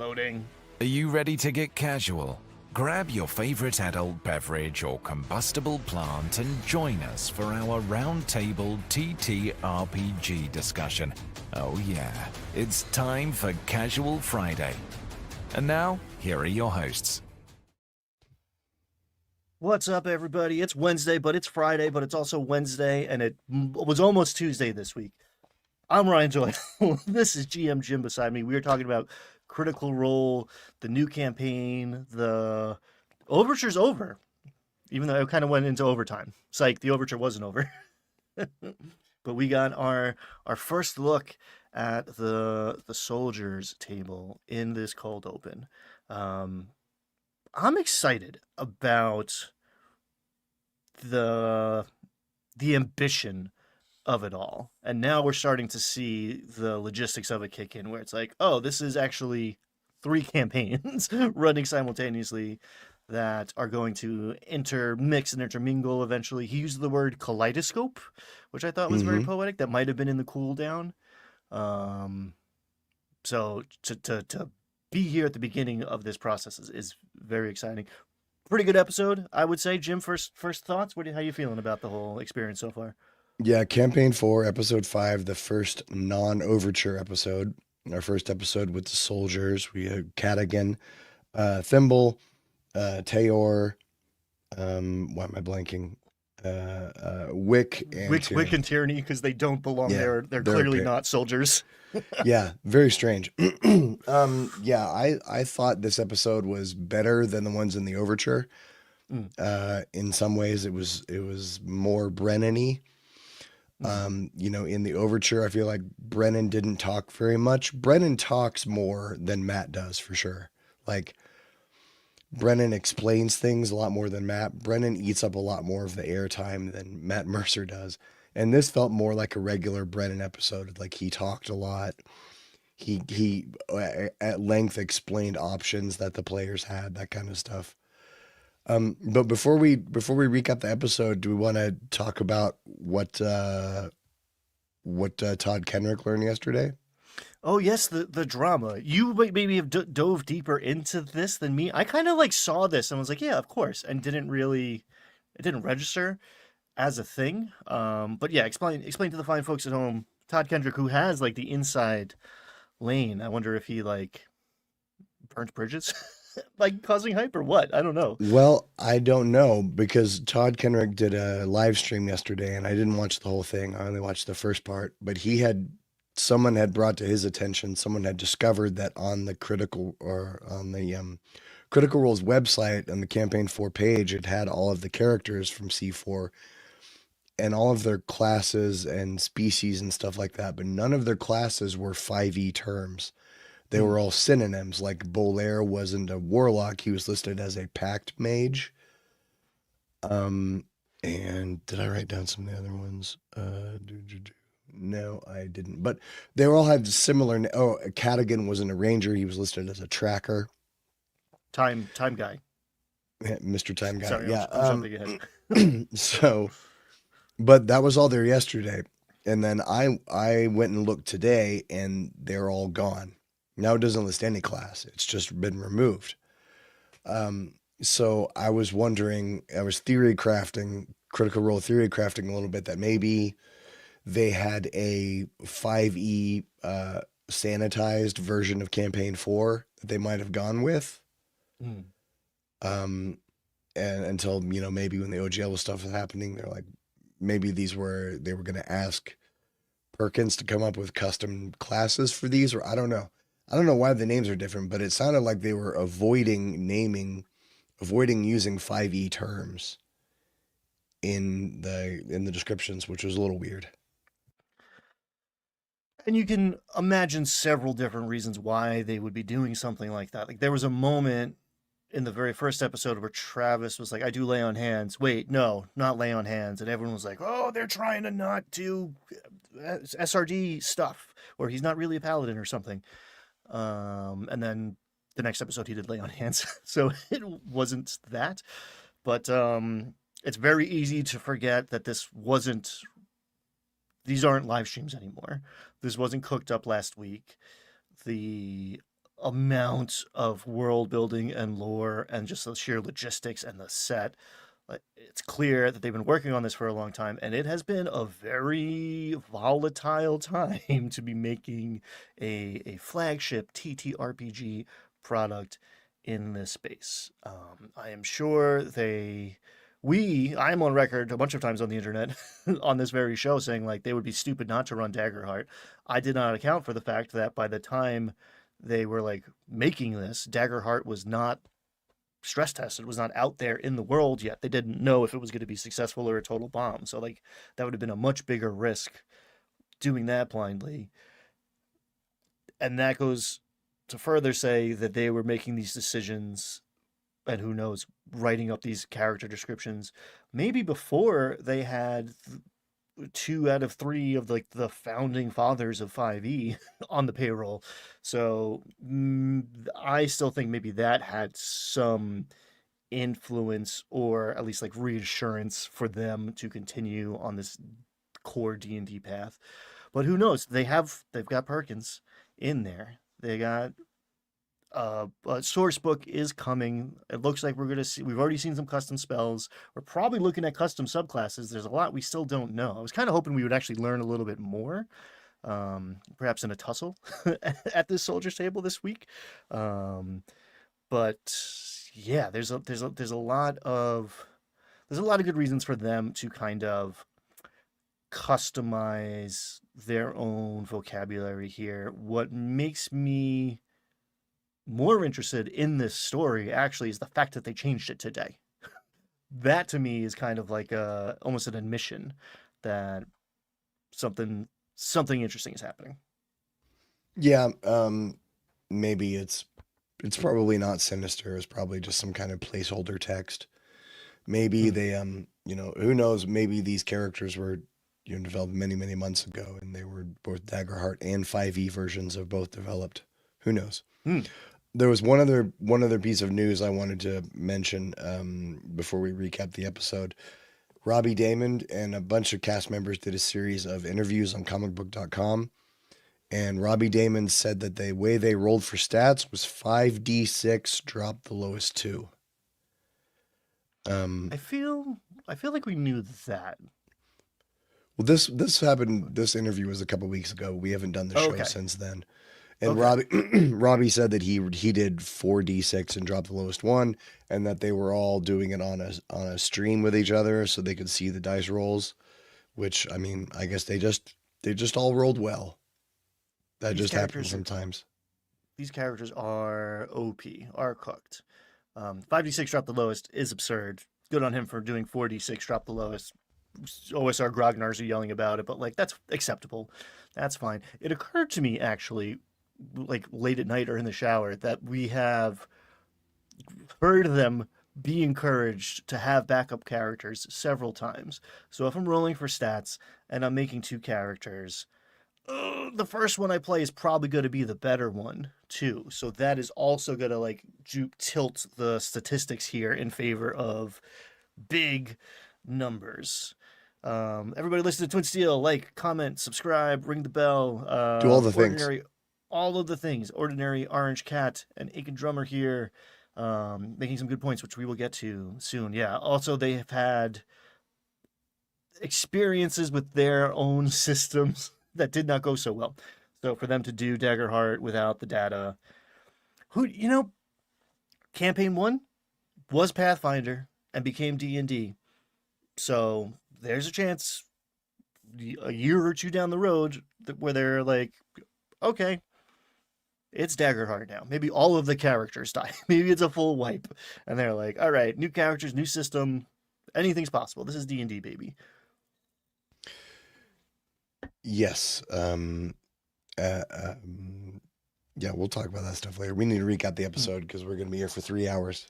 Loading. Are you ready to get casual? Grab your favorite adult beverage or combustible plant and join us for our roundtable TTRPG discussion. Oh yeah, it's time for Casual Friday. And now, here are your hosts. What's up, everybody? It's Wednesday, but it's Friday, but it's also Wednesday, and it was almost Tuesday this week. I'm Ryan Joy. This is GM Jim beside me. We are talking about Critical Role, the new campaign, the Overture's over, even though it kind of went into overtime. Psych, the Overture wasn't over. But we got our first look at the soldiers table in this cold open. I'm excited about the ambition of it all. And now we're starting to see the logistics of it kick in, where it's like, oh, this is actually 3 campaigns running simultaneously that are going to intermix and intermingle eventually. He used the word kaleidoscope, which I thought was very poetic. That might have been in the cooldown. So to be here at the beginning of this process is very exciting. Pretty good episode, I would say. Jim, first thoughts? How you feeling about the whole experience so far? Yeah, Campaign 4, Episode 5, the first non-Overture episode. Our first episode with the soldiers. We had Cadigan, Thimble, Tayor, why am I blanking? Wick and Tierney. Wick and Tierney, because they don't belong there. They're clearly not soldiers. Yeah, very strange. I thought this episode was better than the ones in the Overture. In some ways, it was more Brennan-y. In the Overture, I feel like Brennan didn't talk very much. Brennan talks more than Matt does, for sure. Like, Brennan explains things a lot more than Matt. Brennan eats up a lot more of the airtime than Matt Mercer does. And this felt more like a regular Brennan episode. Like, he talked a lot. He at length explained options that the players had, that kind of stuff. But before we recap the episode, do we want to talk about what Todd Kenrick learned yesterday? Oh yes, the drama. You maybe have dove deeper into this than me. I kind of saw this and was like, yeah, of course, and it didn't register as a thing. But yeah, explain to the fine folks at home. Todd Kendrick, who has the inside lane. I wonder if he burnt bridges. Causing hype or what? I don't know. Well, I don't know, because Todd Kenrick did a live stream yesterday and I didn't watch the whole thing. I only watched the first part, but someone had brought to his attention, someone had discovered that on the Critical Role's website, on the Campaign 4 page, it had all of the characters from C4 and all of their classes and species and stuff like that, but none of their classes were 5e terms. They were all synonyms. Like Bolaire wasn't a warlock; he was listed as a pact mage. And did I write down some of the other ones? No, I didn't. But they all had similar. Cadigan wasn't a ranger; he was listed as a tracker. Time guy. Yeah, Mr. Time Guy. Sorry, yeah. I'm jumping ahead. So, but that was all there yesterday, and then I went and looked today, and they're all gone. Now it doesn't list any class. It's just been removed. So I was wondering, I was Critical Role theory crafting a little bit, that maybe they had a 5e sanitized version of Campaign 4 that they might have gone with. And until, maybe when the OGL stuff was happening, they're like, maybe they were going to ask Perkins to come up with custom classes for these, or I don't know. I don't know why the names are different, but it sounded like they were avoiding using 5e terms in the descriptions, which was a little weird. And you can imagine several different reasons why they would be doing something like that. There was a moment in the very first episode where Travis was like, I do lay on hands. Wait, no, not lay on hands. And everyone was like, oh, they're trying to not do SRD stuff, or he's not really a paladin or something. And then the next episode he did lay on hands. So it wasn't that. But it's very easy to forget that these aren't live streams anymore. This wasn't cooked up last week. The amount of world building and lore and just the sheer logistics and the set. Like, it's clear that they've been working on this for a long time, and it has been a very volatile time to be making a flagship TTRPG product in this space. I am sure I am on record a bunch of times on the internet on this very show saying like they would be stupid not to run Daggerheart. I did not account for the fact that by the time they were like making this, Daggerheart was not stress tested, was not out there in the world yet. They didn't know if it was going to be successful or a total bomb. So like that would have been a much bigger risk doing that blindly. And that goes to further say that they were making these decisions and who knows, writing up these character descriptions maybe before they had two out of three of like the founding fathers of 5e on the payroll. So I still think maybe that had some influence or at least like reassurance for them to continue on this core D&D path. But who knows? They've got Perkins in there. They got source book is coming. It looks like we've already seen some custom spells. We're probably looking at custom subclasses. There's a lot we still don't know. I was kind of hoping we would actually learn a little bit more, perhaps in a tussle at this soldiers table this week. But yeah, there's a lot of good reasons for them to kind of customize their own vocabulary here. What makes me more interested in this story actually is the fact that they changed it today. That to me is kind of like almost an admission that something interesting is happening. Yeah, maybe it's probably not sinister. It's probably just some kind of placeholder text. Maybe they who knows, maybe these characters were developed many months ago and they were both Daggerheart and 5e versions of both developed. Who knows? There was one other piece of news I wanted to mention before we recap the episode. Robbie Damon and a bunch of cast members did a series of interviews on comicbook.com, and Robbie Damon said that the way they rolled for stats was 5d6 dropped the lowest 2. I feel like we knew that. Well, this happened. This interview was a couple weeks ago. We haven't done the show since then. And Robbie said that he did 4d6 and dropped the lowest 1, and that they were all doing it on a stream with each other so they could see the dice rolls. Which, I mean, I guess they just all rolled well. That just happens sometimes. These characters are OP, are cooked. 5d6 drop the lowest is absurd. Good on him for doing 4d6 drop the lowest. OSR grognards are yelling about it, but like that's acceptable. That's fine. It occurred to me actually, like late at night or in the shower, that we have heard them be encouraged to have backup characters several times. So if I'm rolling for stats and I'm making 2 characters, the first one I play is probably going to be the better one too. So that is also going to like tilt the statistics here in favor of big numbers. Everybody listen to Twin Steel, like, comment, subscribe, ring the bell. Do all the things. All of the things. Ordinary Orange Cat and Aiken Drummer here, making some good points, which we will get to soon. Yeah. Also, they have had experiences with their own systems that did not go so well. So for them to do Daggerheart without the data, campaign 1 was Pathfinder and became D&D. So there's a chance a year or 2 down the road where they're like, okay, it's Daggerheart now. Maybe all of the characters die. Maybe it's a full wipe. And they're like, all right, new characters, new system. Anything's possible. This is D&D, baby. Yes. Yeah, we'll talk about that stuff later. We need to recap the episode because we're going to be here for 3 hours.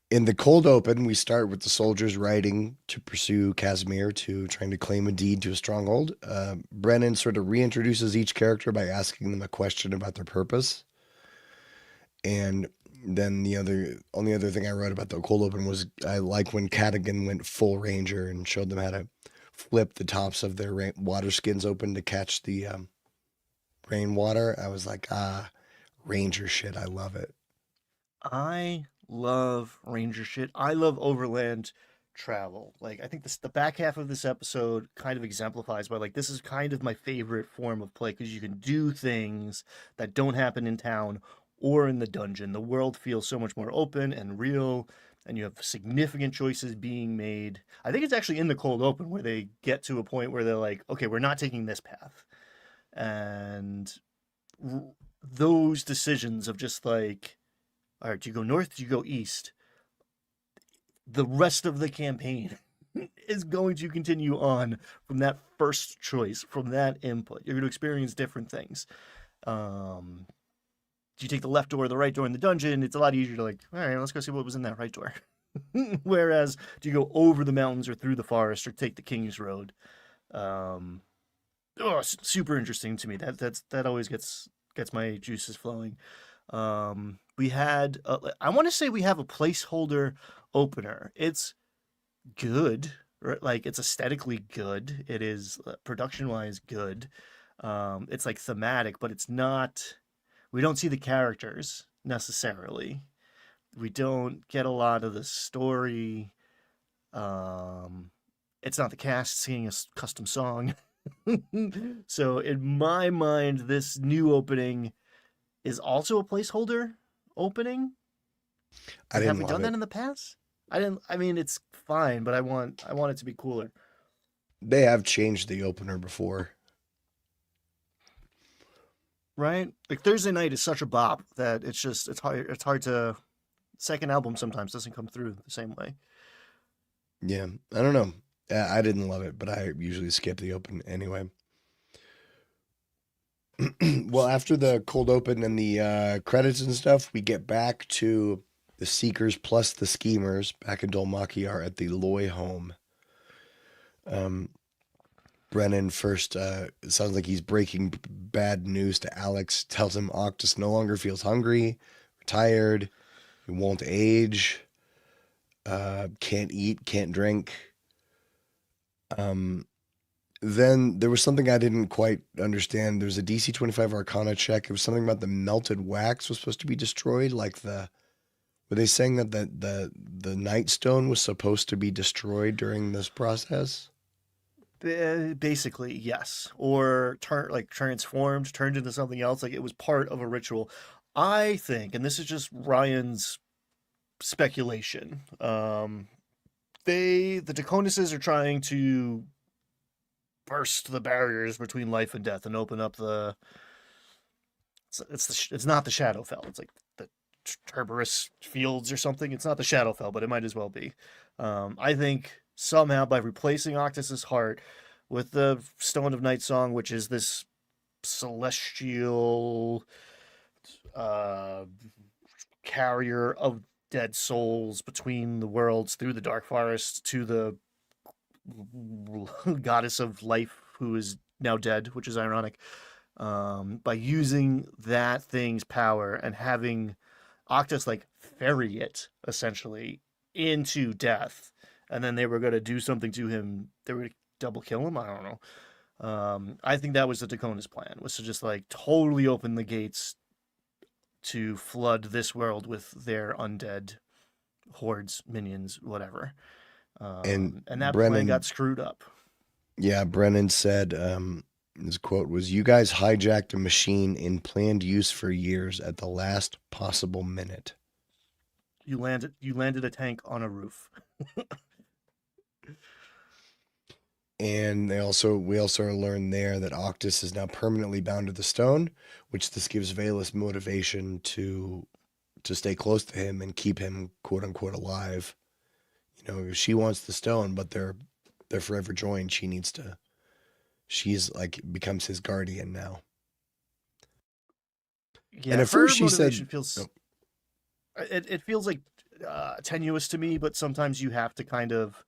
In the cold open, we start with the soldiers riding to pursue Casimir to trying to claim a deed to a stronghold. Brennan sort of reintroduces each character by asking them a question about their purpose. And then the only other thing I wrote about the cold open was I like when Cadigan went full ranger and showed them how to flip the tops of their water skins open to catch the rainwater. I was like, ranger shit. I love it. I love ranger shit. I love overland travel. Like I think the back half of this episode kind of exemplifies by like this is kind of my favorite form of play because you can do things that don't happen in town or in the dungeon. The world feels so much more open and real, and you have significant choices being made. I think it's actually in the cold open where they get to a point where they're like, okay, we're not taking this path. And r- those decisions of just like, all right, do you go north? Do you go east? The rest of the campaign is going to continue on from that first choice, from that input. You're going to experience different things. Do you take the left door or the right door in the dungeon? It's a lot easier to like, all right, let's go see what was in that right door. Whereas, do you go over the mountains or through the forest or take the King's Road? Um, Super interesting to me. That always gets my juices flowing. We had, I want to say we have a placeholder opener. It's good, right? Like it's aesthetically good. It is production wise good. It's like thematic, but it's not. We don't see the characters necessarily. We don't get a lot of the story. Um, it's not the cast singing a custom song. So in my mind, this new opening is also a placeholder opening. I Like, have didn't we love done that it. in the past? I didn't. I mean, it's fine, but I want it to be cooler, They have changed the opener before. right? Like Thursday Night is such a bop that it's hard to second album sometimes doesn't come through the same way. Yeah, I don't know. I didn't love it, but I usually skip the open anyway. Well, after the cold open and the credits and stuff, we get back to the Seekers plus the Schemers back in Dolmaki are at the Loy home. Um, Brennan first, it sounds like he's breaking bad news to Alex, tells him Octus no longer feels hungry, tired, he won't age, can't eat, can't drink. Um, then there was something I didn't quite understand. There was a DC 25 Arcana check. It was something about the melted wax was supposed to be destroyed. Like were they saying that the Nightstone was supposed to be destroyed during this process? Basically, yes, or transformed, turned into something else. Like it was part of a ritual. I think, and this is just Ryan's speculation. The Daconuses are trying to burst the barriers between life and death and open up the. It's not the Shadowfell. It's like the Cerberus Fields or something. It's not the Shadowfell, but it might as well be. I think somehow by replacing Octus's heart with the Stone of Night Song, which is this celestial uh, carrier of dead souls between the worlds through the dark forest to the goddess of life who is now dead, which is ironic. By using that thing's power and having Octus like ferry it essentially into death, and then they were going to do something to him. They were going to double kill him. I don't know. I think that was the Dakona's plan, was to just like totally open the gates to flood this world with their undead hordes, minions, whatever. And And that plan Brennan, got screwed up. yeah, Brennan said, his quote was, "You guys hijacked a machine in planned use for years at the last possible minute." You landed a tank on a roof. And we also learned there that Octus is now permanently bound to the stone, which this gives Valus motivation to stay close to him and keep him quote unquote alive. You know, she wants the stone, but they're forever joined. She's like becomes his guardian now. Yeah, And at her first she said, motivation oh, feels it feels like tenuous to me, but sometimes you have to kind of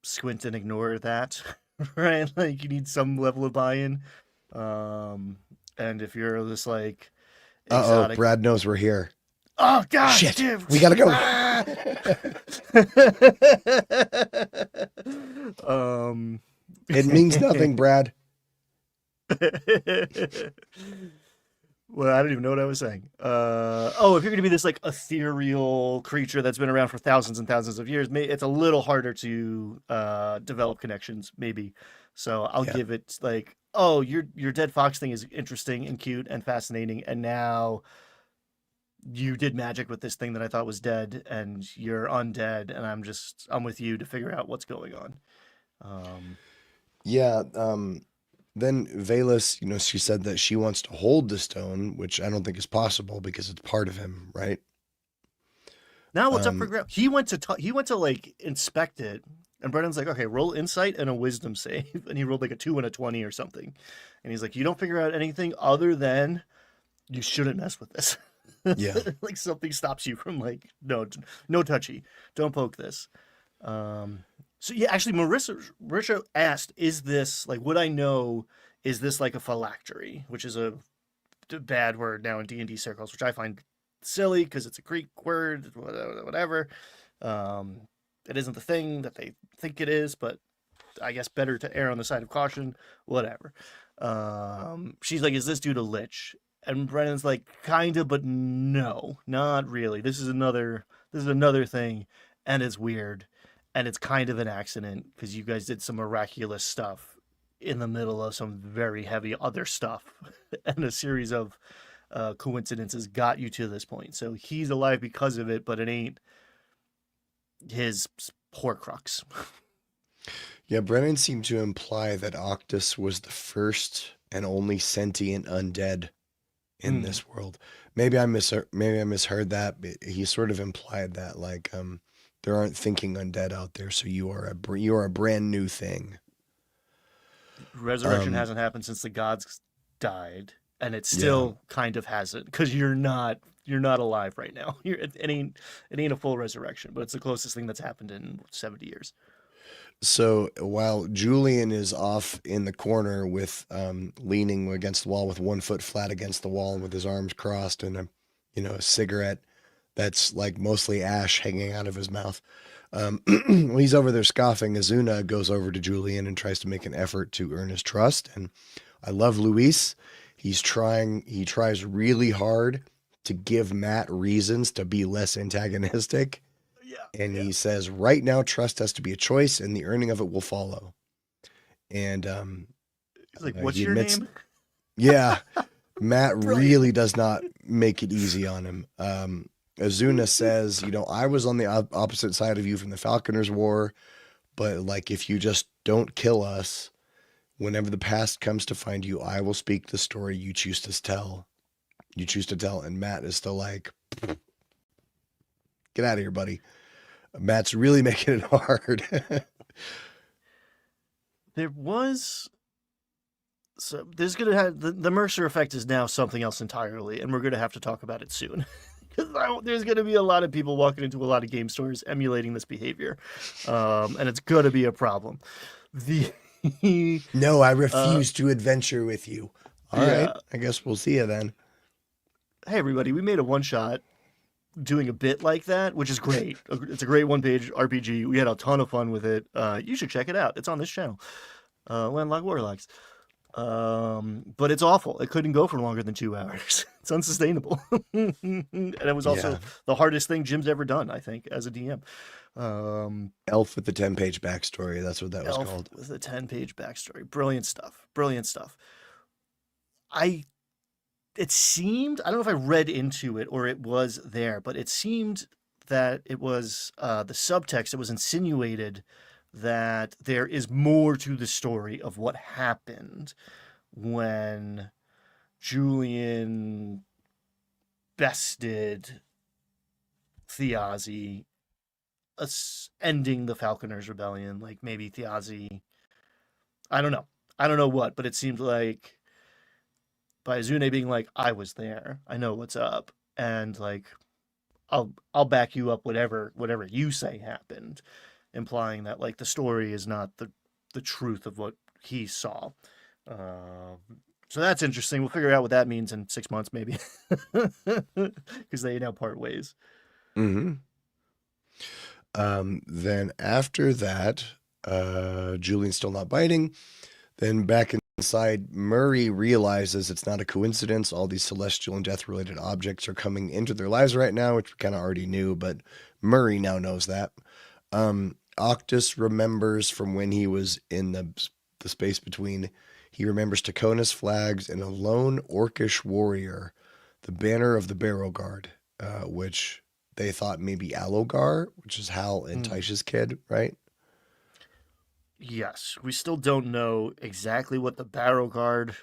squint and ignore that, right? Like you need some level of buy-in. Um, and if you're this like "Uh-oh, exotic, Brad knows we're here. oh god, Shit, dude, we gotta go." ah! um, It means nothing, Brad. Well, I don't even know what I was saying. Oh, if you're going to be this like ethereal creature that's been around for thousands and thousands of years, it's a little harder to develop connections, maybe. So I'll Yeah. give it like, oh, your dead fox thing is interesting and cute and fascinating, and now you did magic with this thing that I thought was dead, and you're undead, and I'm with you to figure out what's going on. Um, Yeah. Then Valus, she said that she wants to hold the stone, which I don't think is possible because it's part of him, right? Now what's up for Um, grabs? He went to like inspect it, and Brennan's like, okay, roll insight and a wisdom save, and he rolled like a 2 and a 20 or something, and he's like, you don't figure out anything other than you shouldn't mess with this. yeah. Like something stops you from like no touchy, don't poke this. So yeah, actually, Marisha asked, is this like would I know? Is this like a phylactery, which is a bad word now in D&D circles, which I find silly because it's a Greek word, whatever. Um, it isn't the thing that they think it is, but I guess better to err on the side of caution, whatever. She's like, is this due to Lich? And Brennan's like, kinda, but no, not really. This is another thing, and it's weird, and it's kind of an accident because you guys did some miraculous stuff in the middle of some very heavy other stuff, and a series of coincidences got you to this point. So he's alive because of it, but it ain't his Horcrux. Yeah, Brennan seemed to imply that Octus was the first and only sentient undead in Hmm. this world. Maybe I misheard that, but he sort of implied that like there aren't thinking undead out there, so you are a brand new thing. Resurrection Um hasn't happened since the gods died, and it yeah. still kind of hasn't because you're not alive right now. It ain't a full resurrection, but it's the closest thing that's happened in 70 years. So while Julian is off in the corner with leaning against the wall with one foot flat against the wall and with his arms crossed and a cigarette that's like mostly ash hanging out of his mouth. When he's over there scoffing, Azuna goes over to Julian and tries to make an effort to earn his trust. And I love Luis. He tries really hard to give Matt reasons to be less antagonistic. Yeah, And yeah. he says, right now, trust has to be a choice and the earning of it will follow. And He's like, he "What's your admits, name?" yeah, Matt Brilliant. really does not make it easy on him. Azuna says, I was on the opposite side of you from the Falconers War, but like if you just don't kill us, whenever the past comes to find you, I will speak the story you choose to tell. You choose to tell, and Matt is still like, get out of here, buddy. Matt's really making it hard. There was so there's gonna have the Mercer effect is now something else entirely, and we're gonna have to talk about it soon. Because there's going to be a lot of people walking into a lot of game stores emulating this behavior, and it's going to be a problem. The No, I uh, refuse to adventure with you. All right, yeah, I guess we'll see you then. hey everybody, we made a one shot doing a bit like that, which is great. It's a great one page RPG. We had a ton of fun with it. You should check it out. It's on this channel, Landlocked Warlocks. But it's awful. It couldn't go for longer than 2 hours. It's unsustainable. And it was Yeah, also the hardest thing Jim's ever done, I think, as a DM. Um, Elf with the 10-page backstory. That's what that was Elf called. with a 10-page backstory. Brilliant stuff. Brilliant stuff. I it seemed, I don't know if I read into it or it was there, but it seemed that it was the subtext, it was insinuated that there is more to the story of what happened when Julian bested Thiazi, ending the Falconers Rebellion. Like maybe Thiazi, I don't know. I don't know what, but it seemed like by Zune being like, I was there. I know what's up. And like I'll back you up whatever you say happened, implying that like the story is not the truth of what he saw. Um, so that's interesting. We'll figure out what that means in 6 months, maybe, because they now part ways. Hmm. Then after that, Julian's still not biting. Then back in inside, Murray realizes it's not a coincidence. All these celestial and death-related objects are coming into their lives right now, which we kind of already knew, but Murray now knows that. Octus remembers from when he was in the space between. He remembers Takona's flags and a lone orcish warrior, the banner of the Barrow Guard, which they thought maybe Allogar, which is Hal and Taisha's kid, right? Yes, we still don't know exactly what the Barrow Guard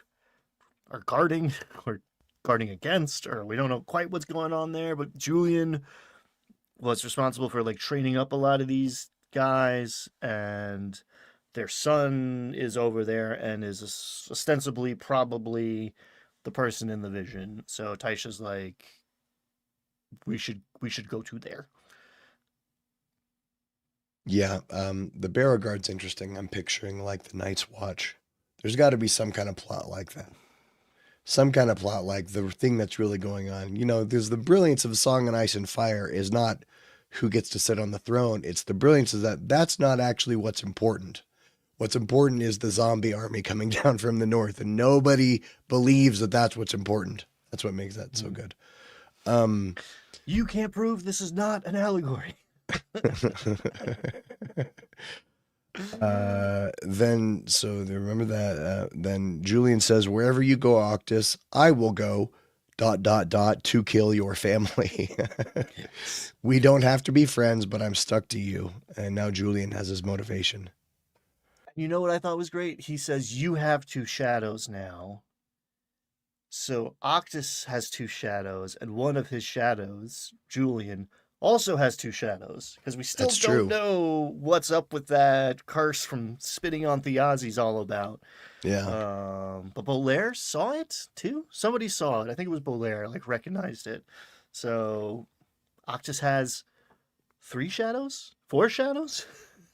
are guarding or guarding against, or we don't know quite what's going on there. But Julian was responsible for like training up a lot of these guys, and their son is over there and is ostensibly probably the person in the vision. So Taisha's like, we should go to there. Yeah, the Barrow Guard's interesting. I'm picturing like the Night's Watch. There's got to be some kind of plot like that. Some kind of plot like the thing that's really going on. You know, there's the brilliance of A Song on Ice and Fire is not who gets to sit on the throne. It's the brilliance of that's not actually what's important. What's important is the zombie army coming down from the north, and nobody believes that that's what's important. That's what makes that so good. You can't prove this is not an allegory. Remember that. Then Julian says, "Wherever you go, Octus, I will go. ... to kill your family." We don't have to be friends, but I'm stuck to you. And now Julian has his motivation. You know what I thought was great? He says, you have two shadows now. So Octus has two shadows, and one of his shadows, Julian, also has two shadows. Because we still don't know what's up with that curse from spitting on Thiazi's all about. Yeah. But Bolaire saw it too? Somebody saw it. I think it was Bolaire, like recognized it. So Octus has 3 shadows? 4 shadows?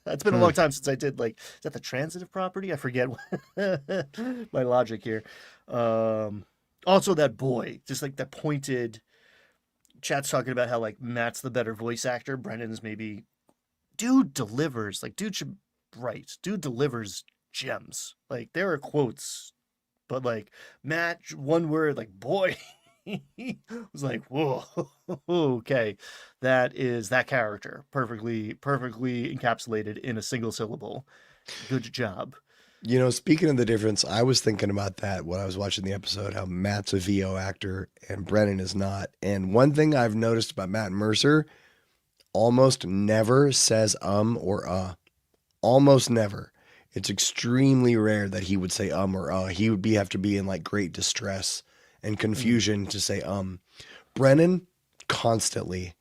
It's been a long time since I did, like, is that the transitive property? I forget my logic here. Also, that boy, just like that pointed. Chat's talking about how, like, Matt's the better voice actor. Brennan's maybe. Dude delivers. Like, dude should write. Dude delivers gems. Like, there are quotes, but, like, Matt, one word, like, boy. was like, whoa, okay, that is that character perfectly encapsulated in a single syllable. Good job. You know, speaking of the difference, I was thinking about that when I was watching the episode, how Matt's a VO actor and Brennan is not. And one thing I've noticed about Matt Mercer, almost never says or almost never. It's extremely rare that he would say or he would have to be in like great distress and confusion to say Brennan constantly.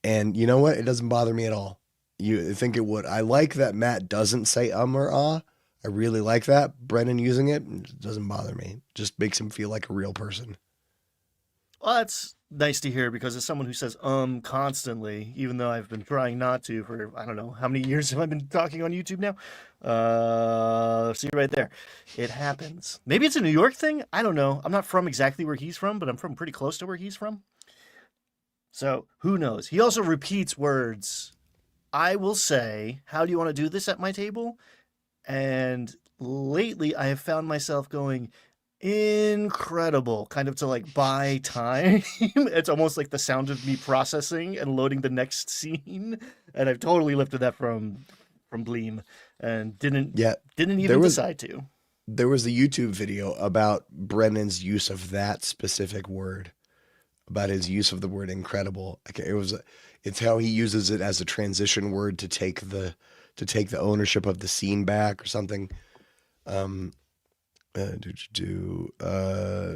And you know what? It doesn't bother me at all. You think it would. I like that Matt doesn't say or I really like that. Brennan using it doesn't bother me. Just makes him feel like a real person. Well, that's nice to hear, because as someone who says constantly, even though I've been trying not to for I don't know how many years have I been talking on YouTube now. See right there. It happens. Maybe it's a New York thing. I don't know. I'm not from exactly where he's from, but I'm from pretty close to where he's from. So who knows? He also repeats words. I will say, how do you want to do this at my table? And lately I have found myself going, incredible, kind of to like buy time. It's almost like the sound of me processing and loading the next scene. And I've totally lifted that from Bleem and didn't even decide to. There was a YouTube video about Brennan's use of that specific word, about his use of the word incredible. It's how he uses it as a transition word to take the ownership of the scene back or something.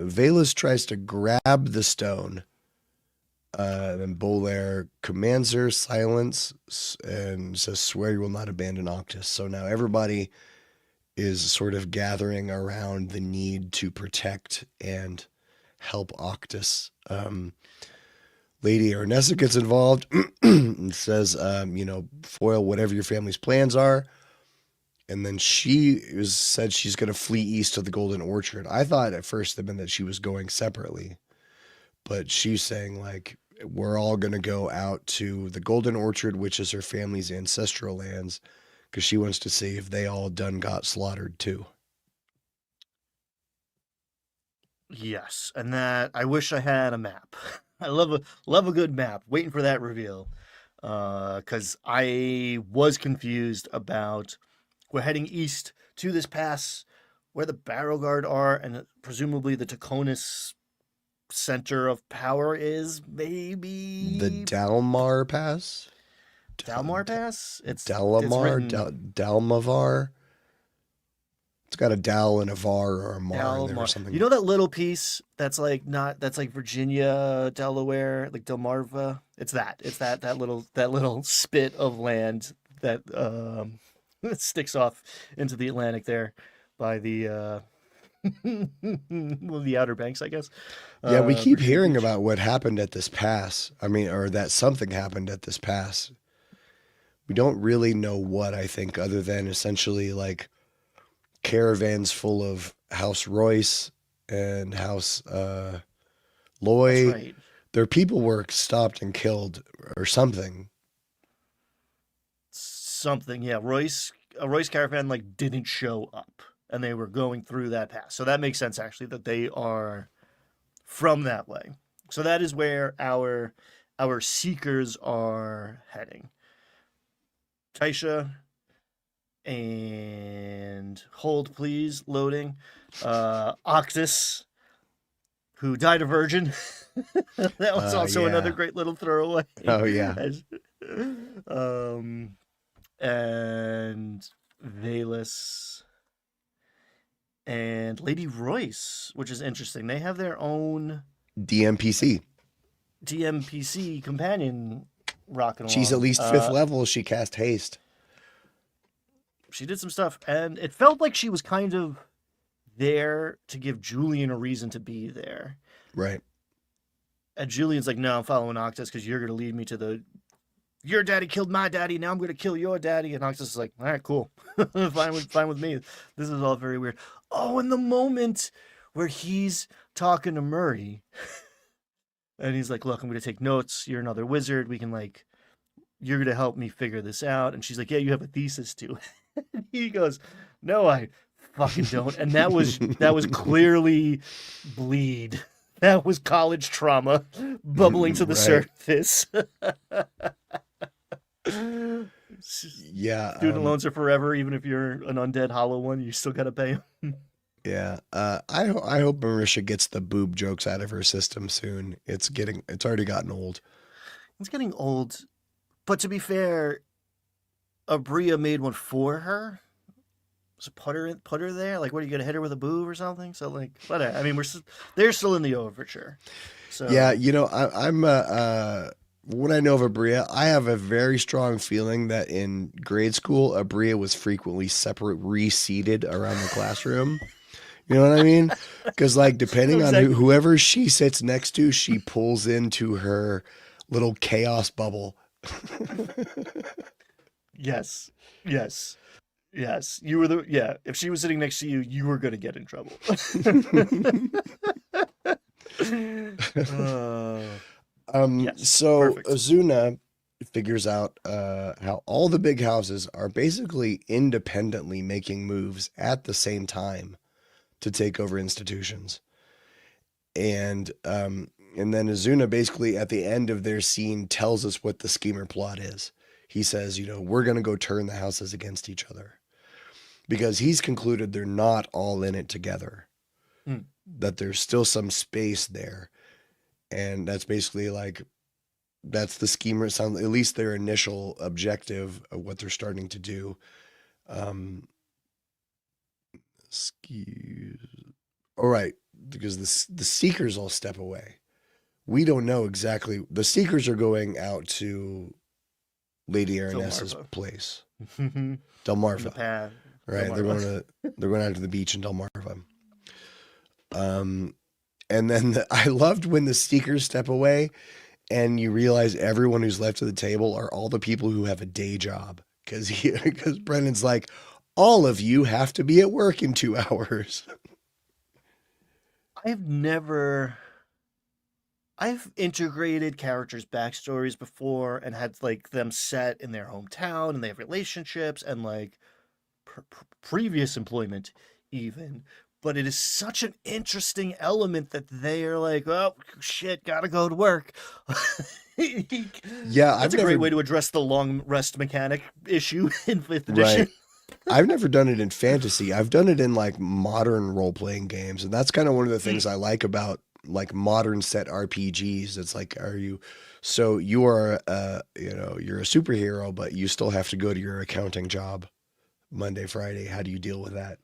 Valus tries to grab the stone. Then Bolaire commands her silence and says, "Swear you will not abandon Octus." So now everybody is sort of gathering around the need to protect and help Octus. Lady Ernessa gets involved and says, foil whatever your family's plans are. And then said she's going to flee east to the Golden Orchard. I thought at first it meant that she was going separately, but she's saying like, we're all going to go out to the Golden Orchard, which is her family's ancestral lands, because she wants to see if they all done got slaughtered too. Yes, and that I wish I had a map. I love a good map. Waiting for that reveal, because I was confused about we're heading east to this pass where the Barrow Guard are, and presumably the Taconis center of power is The maybe Dalmar Pass, Dalmar Pass. It's Dalamar, written Dalmavar. It's got a Dal and a Var or a Mar in there or Dalmar. You something. know that little piece that's like not that's like Virginia, Delaware, like Delmarva. It's that little spit of land that sticks off into the Atlantic there by the well, the Outer Banks, I guess. Yeah, we keep Virginia hearing Beach. about what happened at this pass. I mean, or that something happened at this pass. We don't really know what, I think, other than essentially like caravans full of House Royce and House That's Loy. right. Their people were stopped and killed or something. Something, yeah. Royce caravan like didn't show up, and they were going through that pass. So that makes sense actually that they are from that way. So that is where our seekers are heading. Taisha and hold please loading. Octus, who died a virgin. That was also another Yeah. great little throwaway. Oh yeah. As- um and Valus and Lady Royce, which is interesting. They have their own DMPC. DMPC companion rocking She's at along. least fifth level. She cast haste. She did some stuff, and it felt like she was kind of there to give Julian a reason to be there. Right. And Julian's like, "No, I'm following Octus because you're going to lead me to the. Your daddy killed my daddy. Now I'm going to kill your daddy." And Octus is like, "All right, cool, fine with me. This is all very weird." Oh, and the moment where he's talking to Murray, and he's like, "Look, I'm going to take notes. You're another wizard. We can like, you're going to help me figure this out." And she's like, "Yeah, you have a thesis too." And he goes, "No, I fucking don't." And that was clearly bleed. That was college trauma bubbling to the Right. surface. Yeah. Student loans are forever, even if you're an undead hollow one, you still gotta pay them. Yeah. I hope Marisha gets the boob jokes out of her system soon. It's already gotten old. It's getting old, but to be fair, Abria made one for her. So put her there. Like, what are you gonna hit her with a boob or something? So like, whatever. I mean, they're still in the overture. Yeah, So I'm what I know of Abria, I have a very strong feeling that in grade school, Abria was frequently reseated around the classroom. You know what I mean? Because like depending on exactly. whoever she sits next to, she pulls into her little chaos bubble. Yes, yes, yes. You were the yeah. If she was sitting next to you, you were gonna get in trouble. uh, yes, So perfect. Azuna figures out how all the big houses are basically independently making moves at the same time to take over institutions. And then Azuna basically at the end of their scene tells us what the schemer plot is. He says, we're going to go turn the houses against each other because he's concluded they're not all in it together, Mm. that there's still some space there. And that's basically like, that's the schemer. It sounds, at least their initial objective of what they're starting to do. Um, all right, because the seekers all step away. We don't know exactly. The seekers are going out to Lady Aranessa's Delmarva. place, In the Delmarva. path. Right, Delmarva. they're going out to the beach in Delmarva. And then I loved when the seekers step away, and you realize everyone who's left at the table are all the people who have a day job. Because Brendan's like, all of you have to be at work in 2 hours. I've never. I've integrated characters' backstories before and had like them set in their hometown and they have relationships and like previous employment even. but it is such an interesting element that they are like, oh shit, gotta go to work. Yeah, That's a great way to address the long rest mechanic issue in fifth edition. right. I've never done it in fantasy. I've done it in like modern role playing games, and that's kind of one of the things I like about like modern set RPGs. It's like, so you are you're a superhero, but you still have to go to your accounting job Monday, Friday. How do you deal with that?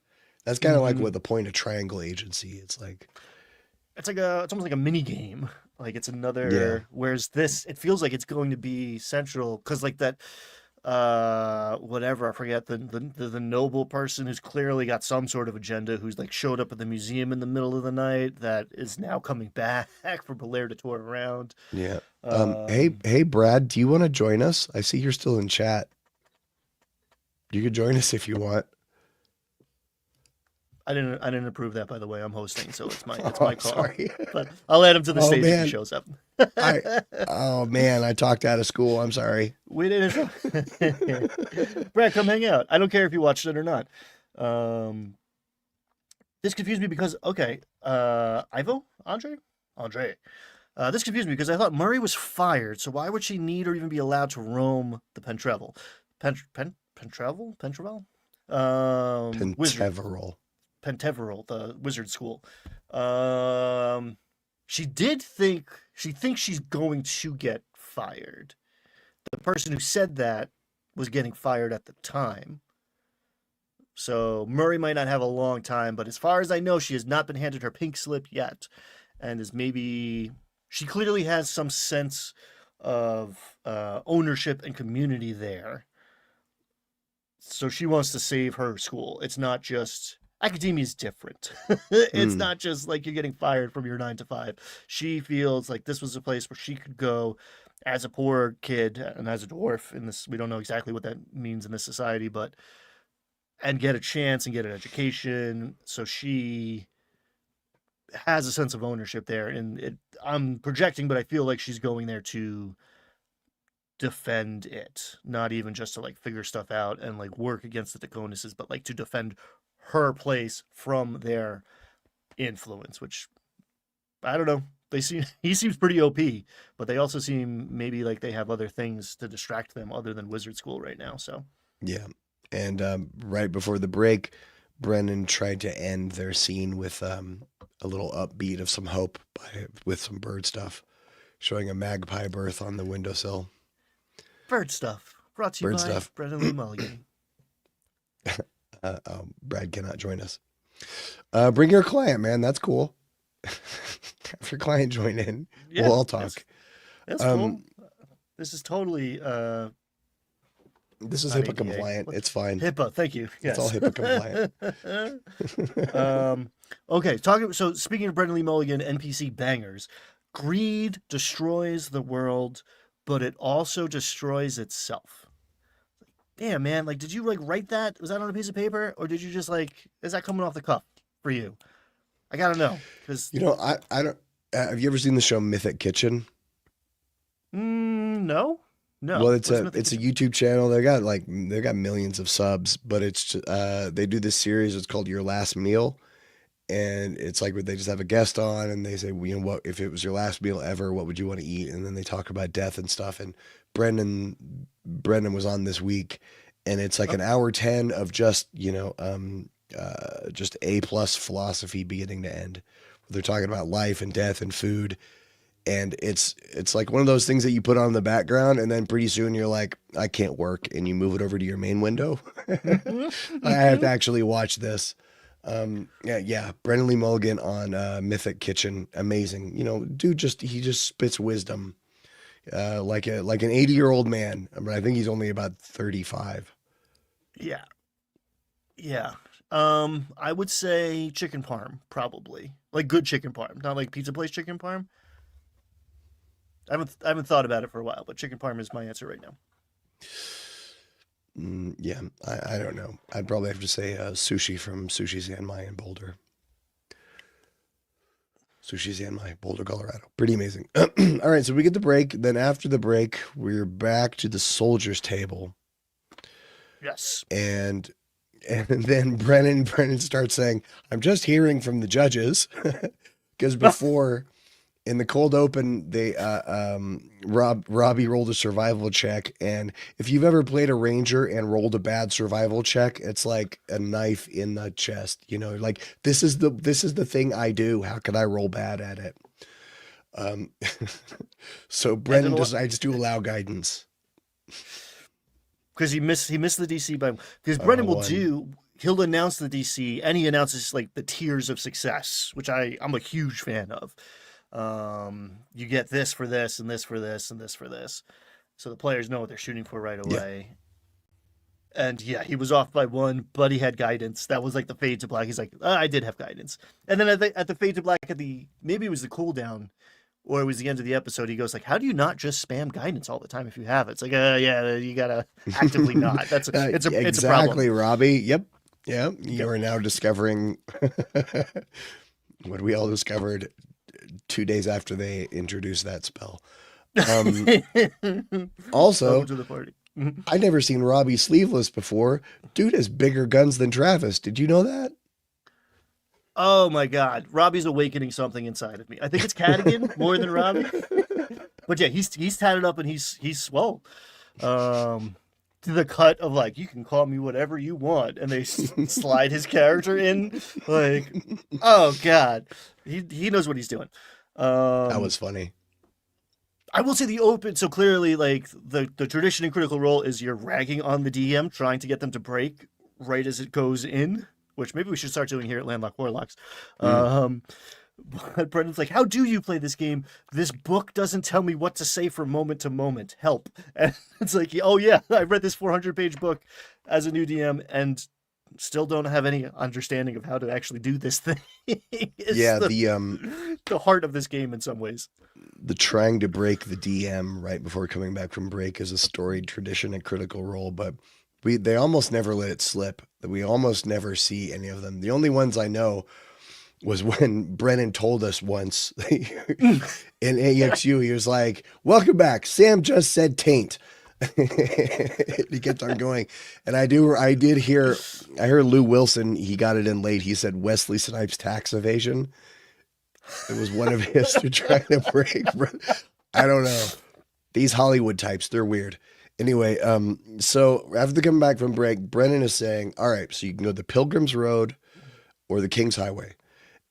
That's kind of like what the point of Triangle Agency. It's like, It's almost like a mini game. Like it's yeah, another. Whereas this, it feels like it's going to be central because like that, whatever I forget the noble person who's clearly got some sort of agenda who's like showed up at the museum in the middle of the night that is now coming back for Belair to tour around. yeah. Hey, Um, hey, Brad, do you want to join us? I see you're still in chat. You could join us if you want. I didn't approve that, by the way. I'm hosting, so it's my Oh, I'm call. sorry. But I'll add him to the Oh stage if he man, shows up. I oh man, I talked out of school. I'm sorry. We didn't. Brad, come hang out. I don't care if you watched it or not. Um, this confused me because okay, Andre. This confused me because I thought Murray was fired. So why would she need or even be allowed to roam the Pentrevel? Pentrevel? Wizard. Penteverel. Penteverel, the wizard school. Um, she thinks she's going to get fired. The person who said that was getting fired at the time. So Murray might not have a long time, but as far as I know, she has not been handed her pink slip yet, and is maybe she clearly has some sense of ownership and community there. So she wants to save her school. It's not just academia is different. It's Mm, not just like you're getting fired from your 9 to 5. She feels like this was a place where she could go as a poor kid and as a dwarf in this. We don't know exactly what that means in this society, but and get a chance and get an education. So she has a sense of ownership there, and I'm projecting, but I feel like she's going there to defend it, not even just to like figure stuff out and like work against the Daconuses, but like to defend her place from their influence, which I don't know. He seems pretty OP, but they also seem maybe like they have other things to distract them other than wizard school right now. So yeah. And right before the break, Brennan tried to end their scene with a little upbeat of some hope with some bird stuff, showing a magpie birth on the windowsill. bird stuff brought to you Bird by stuff. Brendan Lee Mulligan. Brad cannot join us. Bring your client, man. That's cool. Have your client join in. Yeah, We'll all that's talk. that's Um, cool. This is totally this is not HIPAA ADA. compliant. It's fine. HIPAA. Thank you. It's all Yes. HIPAA compliant. Okay. Talking. So speaking of Brendan Lee Mulligan, NPC bangers, greed destroys the world, but it also destroys itself. Damn, man. Like, did you like write that? Was that on a piece of paper, or did you just like? Is that coming off the cuff for you? I gotta know because I don't. Have you ever seen the show Mythic Kitchen? no, Well, no. it's What's a Mythic it's a Kitchen? YouTube channel. They got millions of subs, but they do this series. It's called Your Last Meal, and it's like they just have a guest on, and they say, well, you know, what if it was your last meal ever? What would you want to eat? And then they talk about death and stuff. And Brendan was on this week, and it's like Oh, an hour 10 of just just A+ philosophy beginning to end. They're talking about life and death and food, and it's like one of those things that you put on in the background, and then pretty soon you're like, I can't work, and you move it over to your main window. I have to actually watch this. Yeah, Brendan Lee Mulligan on Mythic Kitchen, amazing. You know, dude, he just spits wisdom, like an 80-year-old man. I mean, I think he's only about 35. yeah, yeah. I would say chicken parm, probably like good chicken parm, not like pizza place chicken parm. I haven't thought about it for a while, but chicken parm is my answer right now. Yeah, I don't know. I'd probably have to say sushi from Sushi Zanmai in Boulder. Sushi Zanmai, Boulder, Colorado. Pretty amazing. All right, so we get the break. Then after the break, we're back to the soldiers' table. Yes. And And then Brennan starts saying, "I'm just hearing from the judges," because before in the cold open, they Robbie rolled a survival check, and if you've ever played a ranger and rolled a bad survival check, it's like a knife in the chest. You know, like this is the thing I do. How could I roll bad at it? Um, so And then Brennan decides to allow guidance. because he missed the DC by because Oh, Brendan will one. he'll announce the DC and he announces like the tiers of success, which I'm a huge fan of. You get this for this and this for this and this for this, so the players know what they're shooting for right Yeah. away. And yeah, he was off by one, but he had guidance. That was like the fade to black. He's like, I did have guidance. And then at the fade to black at the maybe it was the cooldown, or it was the end of the episode. He goes like, "How do you not just spam guidance all the time if you have it?" It's like, yeah, you gotta actively not. It's a problem. Exactly, Robbie. Yep. Yeah. You Yep. are now discovering what we all discovered 2 days after they introduced that spell. Um, also, Welcome to the party. Mhm. I never seen Robbie sleeveless before. Dude has bigger guns than Travis. Did you know that? Oh my God, Robbie's awakening something inside of me. I think it's Cadigan more than Robbie, but yeah, he's tatted up and he's swole. To the cut of like, you can call me whatever you want, and they slide his character in. Like, oh God, he knows what he's doing. That Um, was funny. I will say the open. So clearly, like the tradition in Critical Role is you're ragging on the DM, trying to get them to break right as it goes in, which maybe we should start doing here at Landlocked Warlocks. Mm. Um, but Brendan's like, "How do you play this game? This book doesn't tell me what to say from moment to moment. Help!" And it's like, "Oh yeah, I read this 400-page book as a new DM and still don't have any understanding of how to actually do this thing." It's Yeah, the heart of this game in some ways. the trying to break the DM right before coming back from break is a storied tradition at Critical Role, but they almost never let it slip. We almost never see any of them. The only ones I know was when Brennan told us once in AXU, he was like, "Welcome back. Sam just said taint." He kept on going. And I heard Lou Wilson, he got it in late. He said Wesley Snipes tax evasion. It was one of his to try to break. I don't know. These Hollywood types, they're weird. Anyway, so after coming back from break, Brennan is saying, all right, so you can go the Pilgrim's Road or the King's Highway.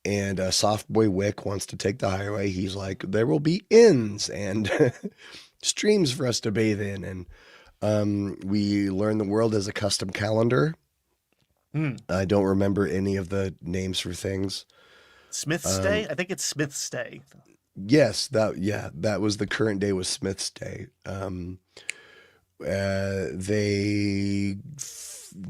And Soft Boy Wick wants to take the highway. He's like, there will be inns and streams for us to bathe in. And we learn the world as a custom calendar. Hmm. I don't remember any of the names for things. Smith's Day? I think it's Smith's Day. Yes, that was the current day was Smith's Day. They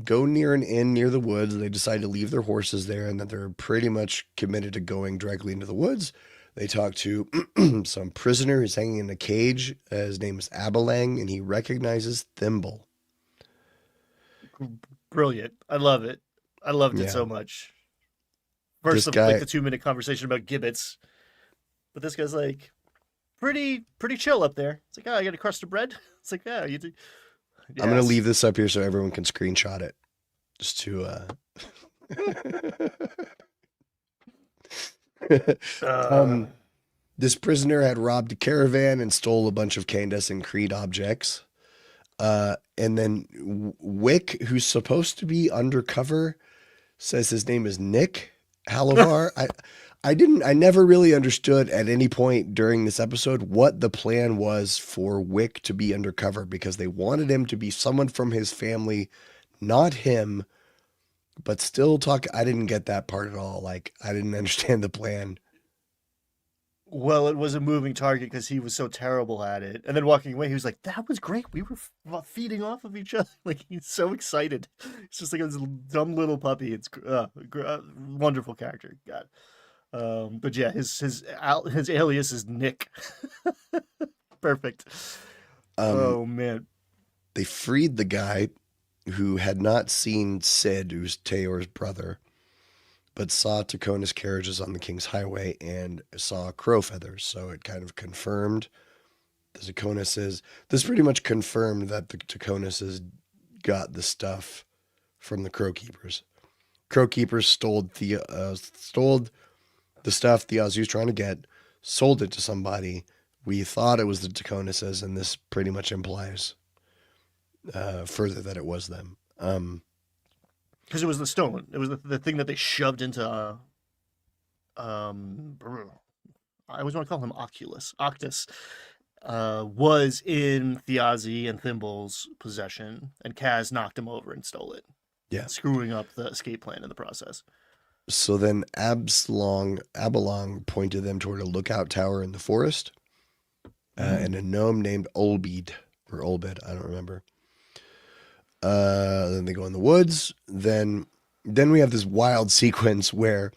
go near an inn near the woods. They decide to leave their horses there, and that they're pretty much committed to going directly into the woods. They talk to some prisoner who's hanging in a cage. His name is Abelang, and he recognizes Thimble. Brilliant. I love it. I loved it Yeah, so much. this First, like guy. the 2-minute conversation about gibbets, but this guy's like pretty chill up there. It's like, oh, I got a crust of bread. It's like, yeah, you do. I'm gonna Yes. leave this up here so everyone can screenshot it, just to. Uh, um, this prisoner had robbed a caravan and stole a bunch of Candace and Creed objects. And then Wick, who's supposed to be undercover, says his name is Nick Halavar. I never really understood at any point during this episode what the plan was for Wick to be undercover, because they wanted him to be someone from his family, not him, but still talk. I didn't get that part at all. Like, I didn't understand the plan. well, it was a moving target because he was so terrible at it. And then walking away, he was like, "That was great. We were feeding off of each other." Like he's so excited. It's just like this dumb little puppy. It's wonderful character. God. But yeah, his alias is Nick. Perfect. Um, Oh man. they freed the guy who had not seen Sid, who's Teor's brother, but saw Takona's carriages on the King's Highway and saw crow feathers. So it kind of confirmed the Takonases. This pretty much confirmed that the Takonases got the stuff from the Crow Keepers. Crow Keepers stole the stuff Theozy was trying to get, sold it to somebody. We thought it was the Taconuses, and this pretty much implies further that it was them. Because it was the stone. It was the thing that they shoved into. I always want to call him Octus. Was in Thiazi and Thimble's possession, and Kaz knocked him over and stole it. Yeah. Screwing up the escape plan in the process. So then Abalong pointed them toward a lookout tower in the forest, and a gnome named Olbed, or Olbed, I don't remember. Then they go in the woods. Then we have this wild sequence where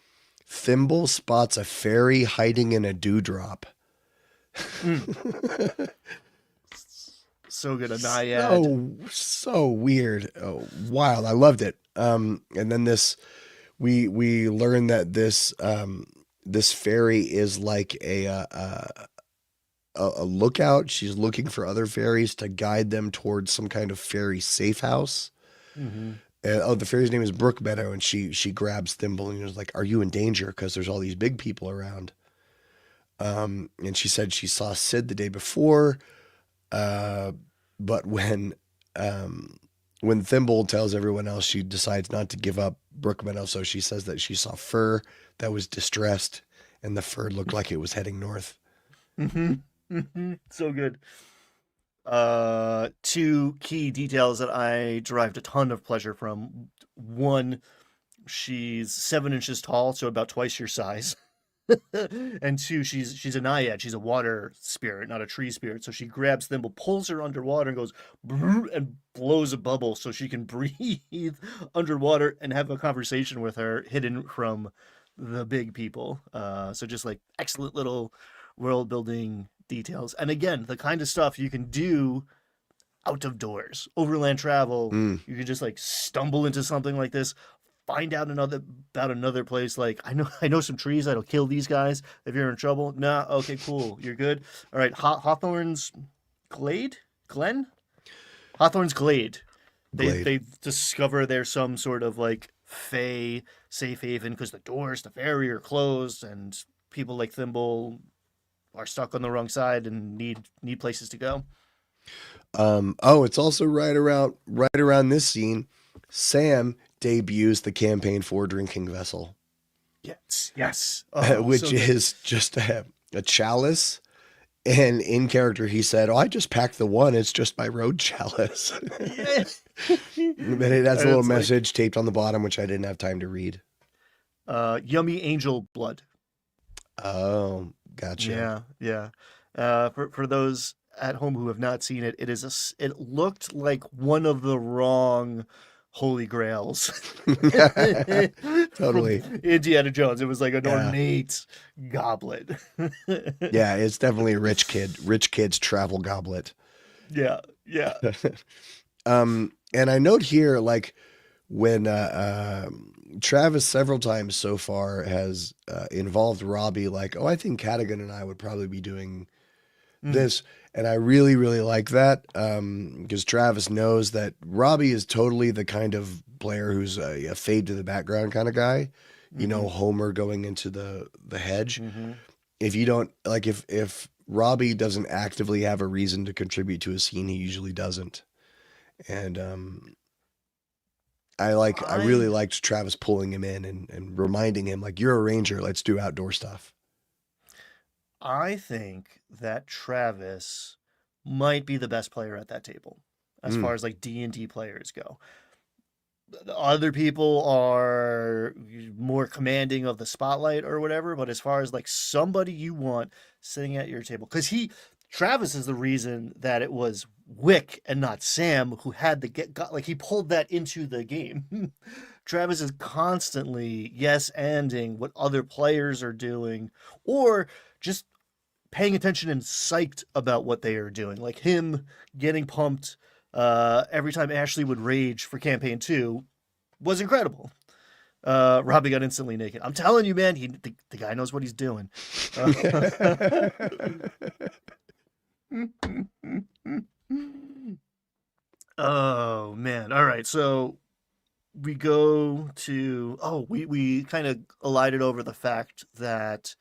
Thimble spots a fairy hiding in a dewdrop. So good, a naiad. So weird. Oh, wild. I loved it. And then we learn that this fairy is like a lookout. She's looking for other fairies to guide them towards some kind of fairy safe house. Mm-hmm. The fairy's name is Brookmeadow, and she grabs Thimble and is like, "Are you in danger? Because there's all these big people around." And she said she saw Sid the day before, but when Thimble tells everyone else, she decides not to give up Brookmeadow. So she says that she saw fur that was distressed, and the fur looked like it was heading north. Mm-hmm. Mm-hmm. So good. Two key details that I derived a ton of pleasure from. One, she's 7 inches tall, so about twice your size. And two, she's a naiad. She's a water spirit, not a tree spirit. So she grabs Thimble, pulls her underwater, and goes and blows a bubble so she can breathe underwater and have a conversation with her hidden from the big people. So just like excellent little world building details. And again, the kind of stuff you can do out of doors, overland travel. You can just like stumble into something like this, find out about another place. Like I know some trees that'll kill these guys if you're in trouble. Nah, okay, cool, you're good. All right, Hawthorne's Glen. Hawthorne's Glade. They discover there's some sort of like fey safe haven because the doors to fairy are closed, and people like Thimble are stuck on the wrong side and need places to go. It's also right around this scene, Sam debuts the campaign for drinking vessel. Yes. Which so is just a chalice. And in character, he said, "Oh, I just packed the one. It's just my road chalice." But it has a little message taped on the bottom, which I didn't have time to read. Yummy angel blood. Oh, gotcha. Yeah. For those at home who have not seen it, it looked like one of the wrong Holy Grails. Totally. Indiana Jones. It was like an ornate goblet. Yeah, it's definitely a rich kid's travel goblet. Yeah. And I note here, like, when Travis several times so far has involved Robbie, like, "Oh, I think Cadigan and I would probably be doing this." And I really, really like that, because Travis knows that Robbie is totally the kind of player who's a fade to the background kind of guy. You know, Homer going into the hedge. If you don't, like, if Robbie doesn't actively have a reason to contribute to a scene, he usually doesn't. And I really liked Travis pulling him in and reminding him, like, "You're a ranger, let's do outdoor stuff." I think that Travis might be the best player at that table as far as like D&D players go. Other people are more commanding of the spotlight or whatever, but as far as like somebody you want sitting at your table, because Travis is the reason that it was Wick and not Sam who had he pulled that into the game. Travis is constantly yes-anding what other players are doing, or just paying attention and psyched about what they are doing. Like him getting pumped every time Ashley would rage for campaign 2 was incredible. Robbie got instantly naked. I'm telling you, man, the guy knows what he's doing. Oh man. All right. So we go to we kind of elided over the fact that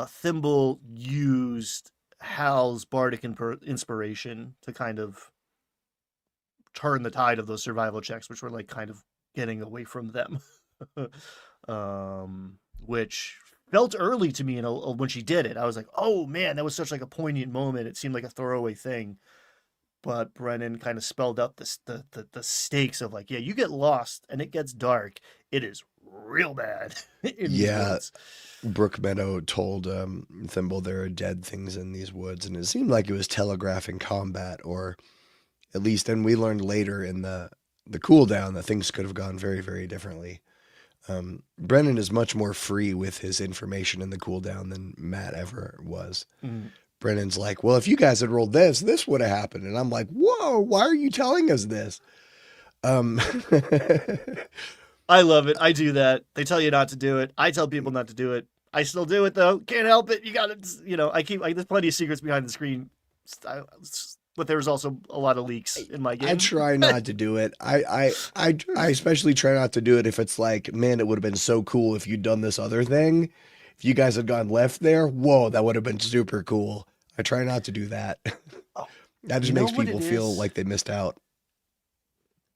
Thimble used Hal's bardic inspiration to kind of turn the tide of those survival checks, which were like kind of getting away from them, which felt early to me. When she did it, I was like, "Oh man, that was such like a poignant moment." It seemed like a throwaway thing, but Brennan kind of spelled out the stakes of like, yeah, you get lost and it gets dark. It is real bad in these Yeah, woods. Brook Meadow told Thimble there are dead things in these woods, and it seemed like it was telegraphing combat, or at least, and we learned later in the cooldown that things could have gone very, very differently. Brennan is much more free with his information in the cooldown than Matt ever was. Mm. Brennan's like, well, if you guys had rolled this would have happened. And I'm like, whoa, why are you telling us this? I love it. I do that. They tell you not to do it. I tell people not to do it. I still do it though. Can't help it. You gotta, there's plenty of secrets behind the screen. But there was also a lot of leaks in my game. I try not to do it. I especially try not to do it if it's like, man, it would have been so cool if you'd done this other thing. If you guys had gone left there, whoa, that would have been super cool. I try not to do that. That just makes people feel like they missed out.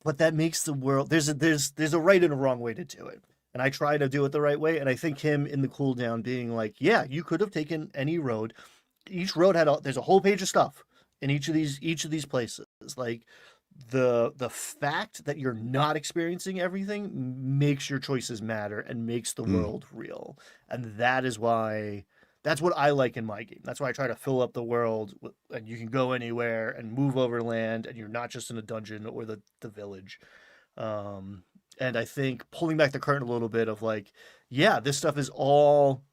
But that makes the world there's a right and a wrong way to do it. And I try to do it the right way. And I think him in the cooldown being like, yeah, you could have taken any road. Each road there's a whole page of stuff in each of these places. Like the fact that you're not experiencing everything makes your choices matter and makes the world real. And that's what I like in my game. That's why I try to fill up the world and you can go anywhere and move over land and you're not just in a dungeon or the village. And I think pulling back the curtain a little bit of like, yeah, this stuff is all,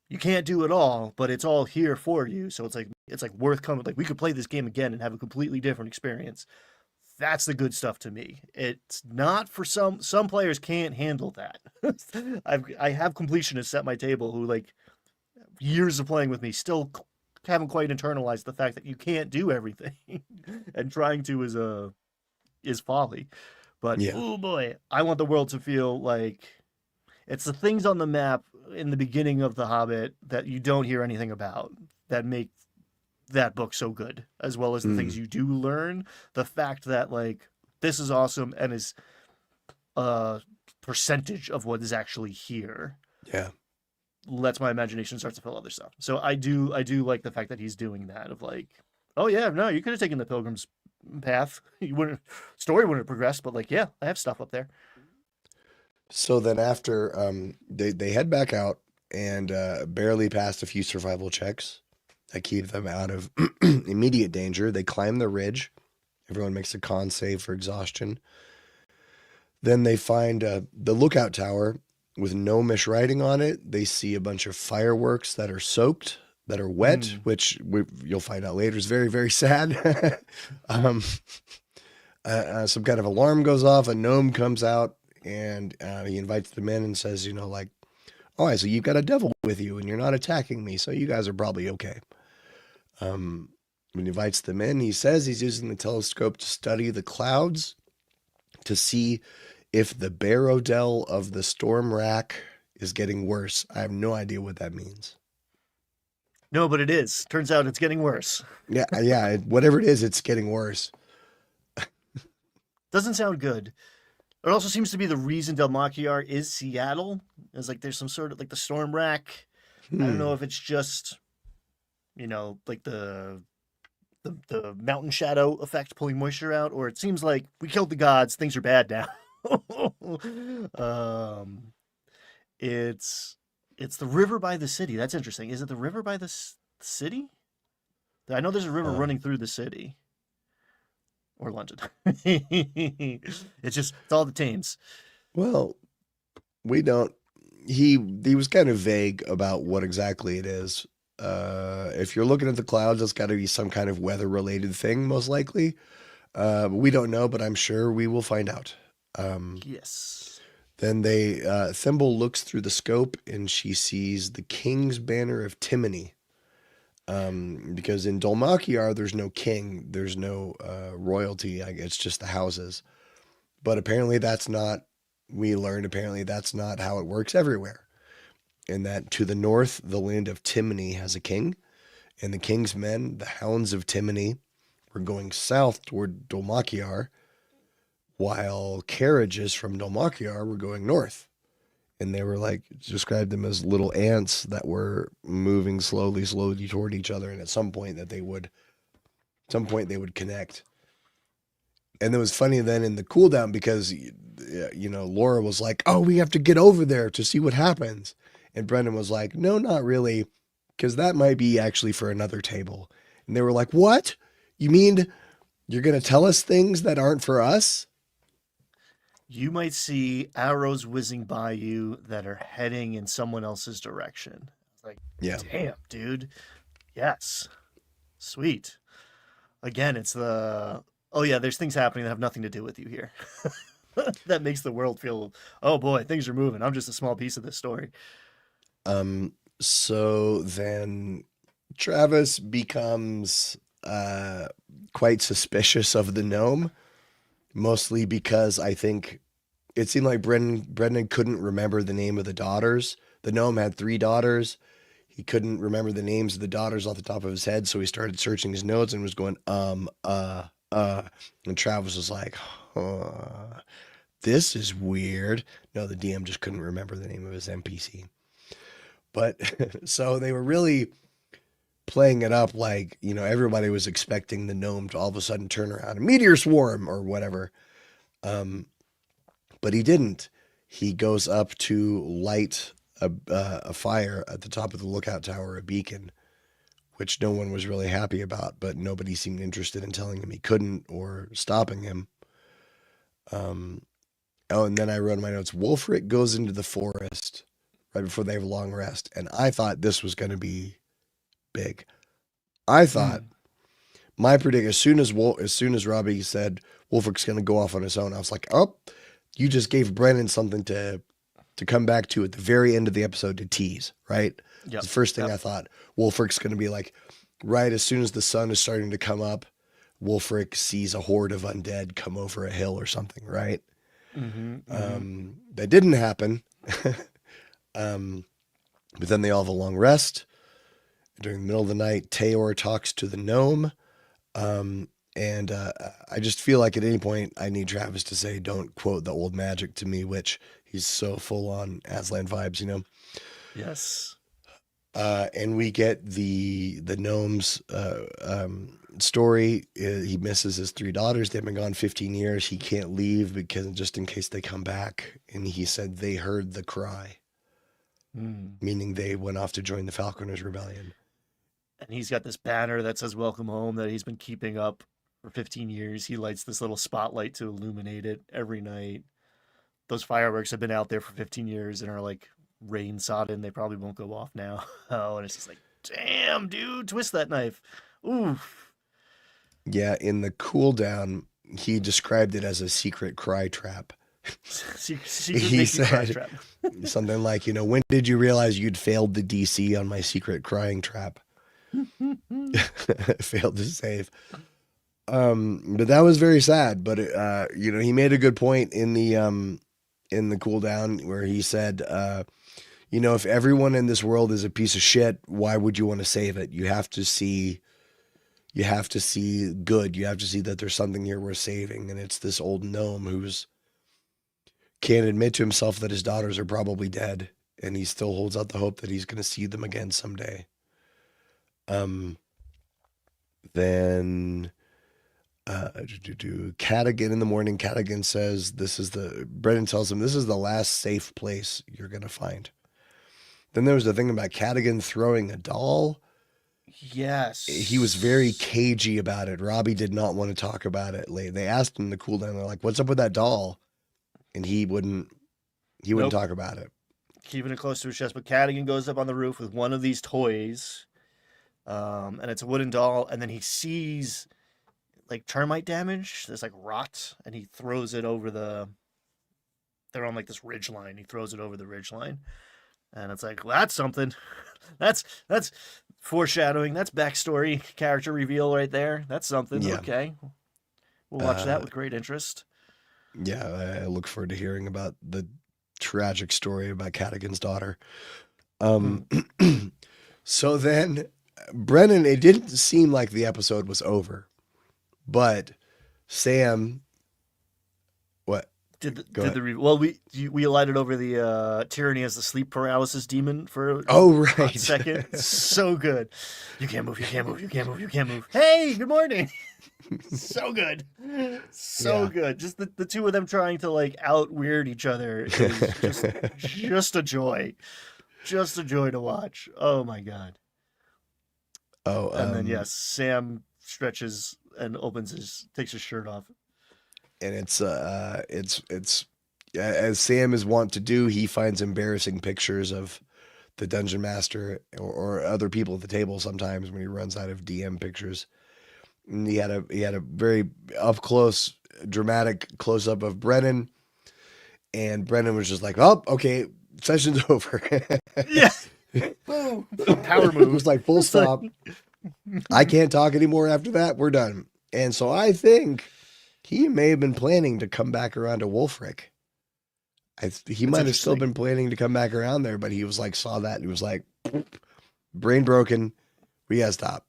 you can't do it all, but it's all here for you. So it's like worth coming. Like we could play this game again and have a completely different experience. That's the good stuff to me. It's not for some players can't handle that. I have completionists at my table who like years of playing with me still haven't quite internalized the fact that you can't do everything, and trying to is folly. But Yeah. oh boy, I want the world to feel like it's the things on the map in the beginning of The Hobbit that you don't hear anything about that make that book so good, as well as the things you do learn. The fact that like this is awesome and is a percentage of what is actually here. Yeah. Lets my imagination start to fill other stuff. So I do like the fact that he's doing that of like, oh yeah, no, you could have taken the Pilgrim's path. Story wouldn't have progressed, but like, yeah, I have stuff up there. So then after they head back out and barely passed a few survival checks that keep them out of immediate danger. They climb the ridge. Everyone makes a con save for exhaustion. Then they find the lookout tower with no writing on it. They see a bunch of fireworks that are soaked, that are wet, which you'll find out later is very, very sad. Some kind of alarm goes off. A gnome comes out and he invites them in and says, like, oh, so you've got a devil with you and you're not attacking me, so you guys are probably okay. When he invites them in, he says he's using the telescope to study the clouds to see if the Barrodell of the storm rack is getting worse. I have no idea what that means. No, but it is. Turns out it's getting worse. Yeah. Whatever it is, it's getting worse. Doesn't sound good. It also seems to be the reason Delmakiar is Seattle. It's like there's some sort of like the storm rack. I don't know if it's just, like the mountain shadow effect pulling moisture out, or it seems like we killed the gods. Things are bad now. It's the river by the city. That's interesting. Is it the river by the city? I know there's a river running through the city. Or London. It's all the Thames. Well, we don't. He was kind of vague about what exactly it is. If you're looking at the clouds, it's got to be some kind of weather-related thing, most likely. We don't know, but I'm sure we will find out. Yes. Then Thimble looks through the scope and she sees the king's banner of Timony. Because in Dolmakiar, there's no king, there's no royalty. It's just the houses. But apparently we learned apparently that's not how it works everywhere. And that to the north, the land of Timony has a king, and the king's men, the hounds of Timony, were going south toward Dolmakiar, while carriages from Dolmakiar were going north. And they were like, described them as little ants that were moving slowly toward each other. And at some point they would connect. And it was funny then in the cooldown because, Laura was like, oh, we have to get over there to see what happens. And Brendan was like, no, not really, because that might be actually for another table. And they were like, what? You mean you're going to tell us things that aren't for us? You might see arrows whizzing by you that are heading in someone else's direction. It's like, Yeah. damn, dude. Yes. Sweet. Again, it's oh yeah, there's things happening that have nothing to do with you here. That makes the world feel, oh boy, things are moving. I'm just a small piece of this story. So then Travis becomes quite suspicious of the gnome, mostly because I think it seemed like Brendan couldn't remember the name of the daughters. The gnome had 3 daughters. He couldn't remember the names of the daughters off the top of his head, so he started searching his notes and was going, and Travis was like, this is weird. No, the DM just couldn't remember the name of his NPC. But so they were really playing it up like, everybody was expecting the gnome to all of a sudden turn around and meteor swarm or whatever. But he didn't. He goes up to light a fire at the top of the lookout tower, a beacon, which no one was really happy about, but nobody seemed interested in telling him he couldn't or stopping him. And then I wrote in my notes, Wolfric goes into the forest right before they have a long rest. And I thought this was going to be big. I thought my prediction, as soon as Robbie said Wolfric's going to go off on his own, I was like, oh, you just gave Brennan something to come back to at the very end of the episode to tease, right? Yep. The first thing I thought, Wolfric's going to be like, right as soon as the sun is starting to come up, Wolfric sees a horde of undead come over a hill or something, right? That didn't happen. But then they all have a long rest. During the middle of the night, Taor talks to the gnome. And I just feel like at any point I need Travis to say, don't quote the old magic to me, which he's so full on Aslan vibes, Yes. And we get the gnome's story. He misses his 3 daughters. They've been gone 15 years. He can't leave because just in case they come back. And he said they heard the cry, meaning they went off to join the Falconers Rebellion. And he's got this banner that says welcome home that he's been keeping up for 15 years. He lights this little spotlight to illuminate it every night. Those fireworks have been out there for 15 years and are like rain sodden. They probably won't go off now. Oh, and it's just like, damn, dude, twist that knife. Oof. Yeah, in the cooldown, he described it as a secret cry trap. He said something like, when did you realize you'd failed the DC on my secret crying trap? Failed to save. But that was very sad. But he made a good point in the cooldown where he said, if everyone in this world is a piece of shit, why would you want to save it? You have to see good. You have to see that there's something here worth saving. And it's this old gnome who's can't admit to himself that his daughters are probably dead, and he still holds out the hope that he's going to see them again someday. Then Cadigan in the morning, Cadigan says Brendan tells him this is the last safe place you're going to find. Then there was the thing about Cadigan throwing a doll. Yes. He was very cagey about it. Robbie did not want to talk about it. They asked him in the cooldown, they're like, what's up with that doll? And he wouldn't talk about it. Keeping it close to his chest. But Cadigan goes up on the roof with one of these toys. And it's a wooden doll. And then he sees like termite damage. There's like rot. And he throws it over they're on like this ridge line. He throws it over the ridge line. And it's like, well, that's something. That's foreshadowing. That's backstory, character reveal right there. That's something. Yeah. Okay. We'll watch that with great interest. Yeah, I look forward to hearing about the tragic story about Cadigan's daughter. Mm. Um, so then, Brennan, it didn't seem like the episode was over, but Sam, what? Go Did ahead. the well we alighted over the tyranny as the sleep paralysis demon for a Oh, hot right. second. So good. You can't move. You can't move. You can't move. You can't move. Hey, good morning. So good. So Yeah. good. Just the two of them trying to like out weird each other is just a joy. Just a joy to watch. Oh my god. Oh, And then yes, Sam stretches and takes his shirt off. and it's as Sam is wont to do, he finds embarrassing pictures of the dungeon master or other people at the table sometimes when he runs out of DM pictures. And he had a very up close, dramatic close up of Brennan, and Brennan was just like, "Oh, okay, session's over." Yeah. Boom. Power It move. was like full It's like, stop. I can't talk anymore after that. We're done. And so I think he may have been planning to come back around to Wolfric. He that's might have still interesting. been planning to come back around there, but he was like, saw that and he was like, brain broken. We gotta stop.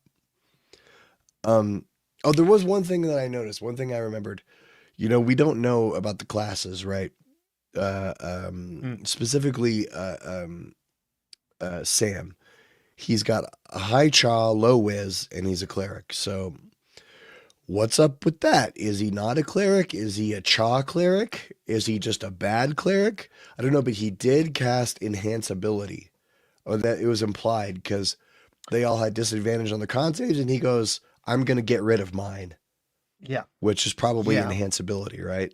Um, oh, there was one thing that I noticed. One thing I remembered. We don't know about the classes, right? Mm. Specifically, Sam. He's got a high cha, low whiz, and he's a cleric. So what's up with that? Is he not a cleric? Is he a cha cleric? Is he just a bad cleric? I don't know, but he did cast enhance ability. Or that it was implied because they all had disadvantage on the con saves, and he goes, I'm gonna get rid of mine, Yeah. which is probably Yeah. enhance ability, right?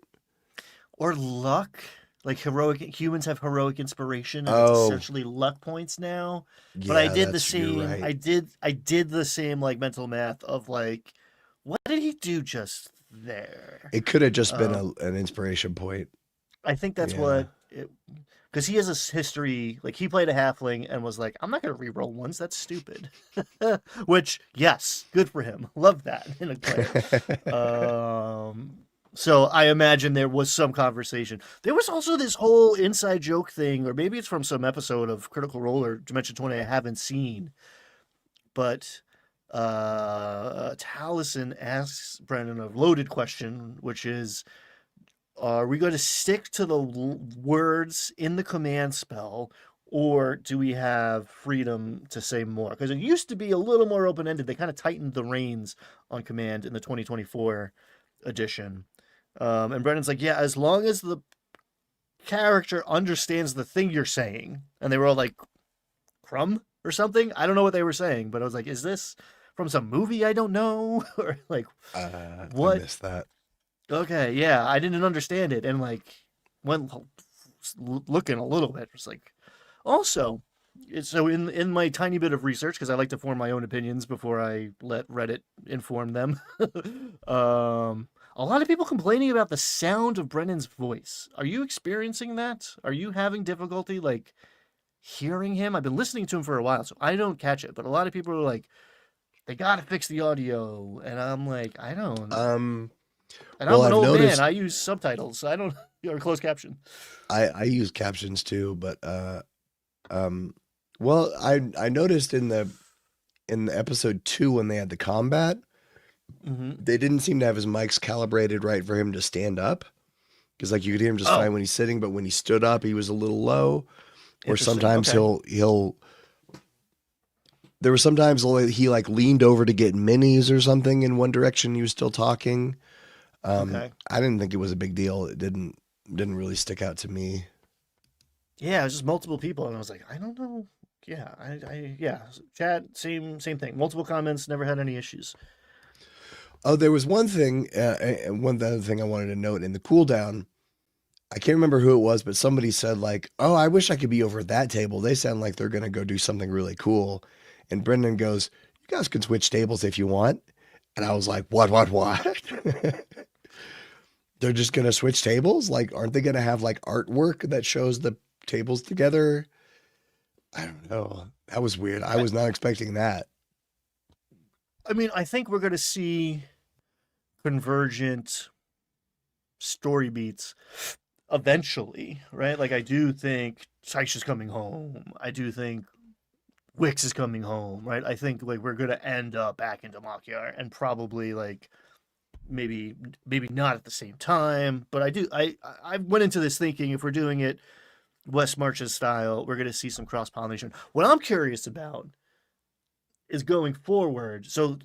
Or luck. Like heroic humans have heroic inspiration and it's Oh, essentially luck points now. But I yeah, did the you're same right. I did the same like mental math of like what did he do just there? It could have just been Um an inspiration point. I think that's Yeah. what it because he has a history like he played a halfling and was like, I'm not gonna reroll ones, that's stupid. Which, yes, good for him. Love that in a player. Um, so I imagine there was some conversation. There was also this whole inside joke thing, or maybe it's from some episode of Critical Role or Dimension 20 I haven't seen, but Taliesin asks Brennan a loaded question, which is, are we going to stick to the words in the command spell, or do we have freedom to say more? Because it used to be a little more open ended. They kind of tightened the reins on command in the 2024 edition. And Brennan's like, yeah, as long as the character understands the thing you're saying. And they were all like, crumb or something. I don't know what they were saying, but I was like, is this from some movie I don't know? Or like, I what? missed that. Okay, yeah, I didn't understand it, and like went looking a little bit. It's like also, so in my tiny bit of research because I like to form my own opinions before I let Reddit inform them. A lot of people complaining about the sound of Brennan's voice. Are you experiencing that? Are you having difficulty like hearing him? I've been listening to him for a while, so I don't catch it. But a lot of people are like, they gotta fix the audio, and I'm like, I don't. Um, And well, I'm an I've old man. noticed I use subtitles. I don't or closed caption. I use captions too, but um, well, I noticed in the episode 2 when they had the combat, Mm-hmm. they didn't seem to have his mics calibrated right for him to stand up because like you could hear him just fine Oh, when he's sitting, but when he stood up, he was a little low. Or interesting. sometimes Okay. he'll there were sometimes he like leaned over to get minis or something in one direction. He was still talking. Okay. I didn't think it was a big deal. It didn't really stick out to me. Yeah, it was just multiple people, and I was like, I don't know. Yeah, yeah. Chat, same thing. Multiple comments, never had any issues. Oh, there was one thing, one other thing I wanted to note in the cooldown. I can't remember who it was, but somebody said like, "Oh, I wish I could be over at that table. They sound like they're gonna go do something really cool." And Brendan goes, "You guys can switch tables if you want." And I was like, "What?" They're just gonna switch tables? Like, aren't they gonna have like artwork that shows the tables together? I don't know. That was weird. I I, was not expecting that. I mean, I think we're going to see convergent story beats eventually, right? Like I do think Taisha's coming home. I do think Wix is coming home, right? I think like we're gonna end up back into Makyar and probably like maybe not at the same time, but I went into this thinking if we're doing it West Marches style, we're gonna see some cross pollination. What I'm curious about is going forward. So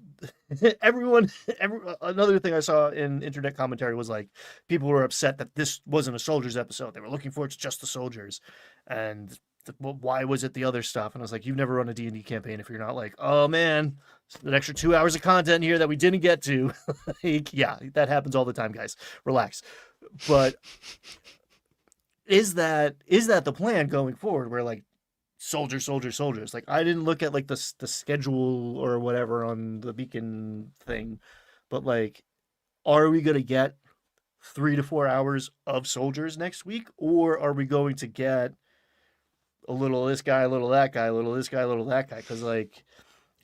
another thing I saw in internet commentary was like people were upset that this wasn't a soldiers episode. They were looking forward to just the soldiers, and well, why was it the other stuff? And I was like, you've never run a D&D campaign if you're not like, oh man, an extra 2 hours of content here that we didn't get to. Like, yeah, that happens all the time, guys. Relax. But is that the plan going forward? Where like soldiers. Like I didn't look at like the schedule or whatever on the beacon thing, but like, are we gonna get 3 to 4 hours of soldiers next week, or are we going to get a little of this guy, a little of that guy, a little of this guy, a little of that guy? Because like,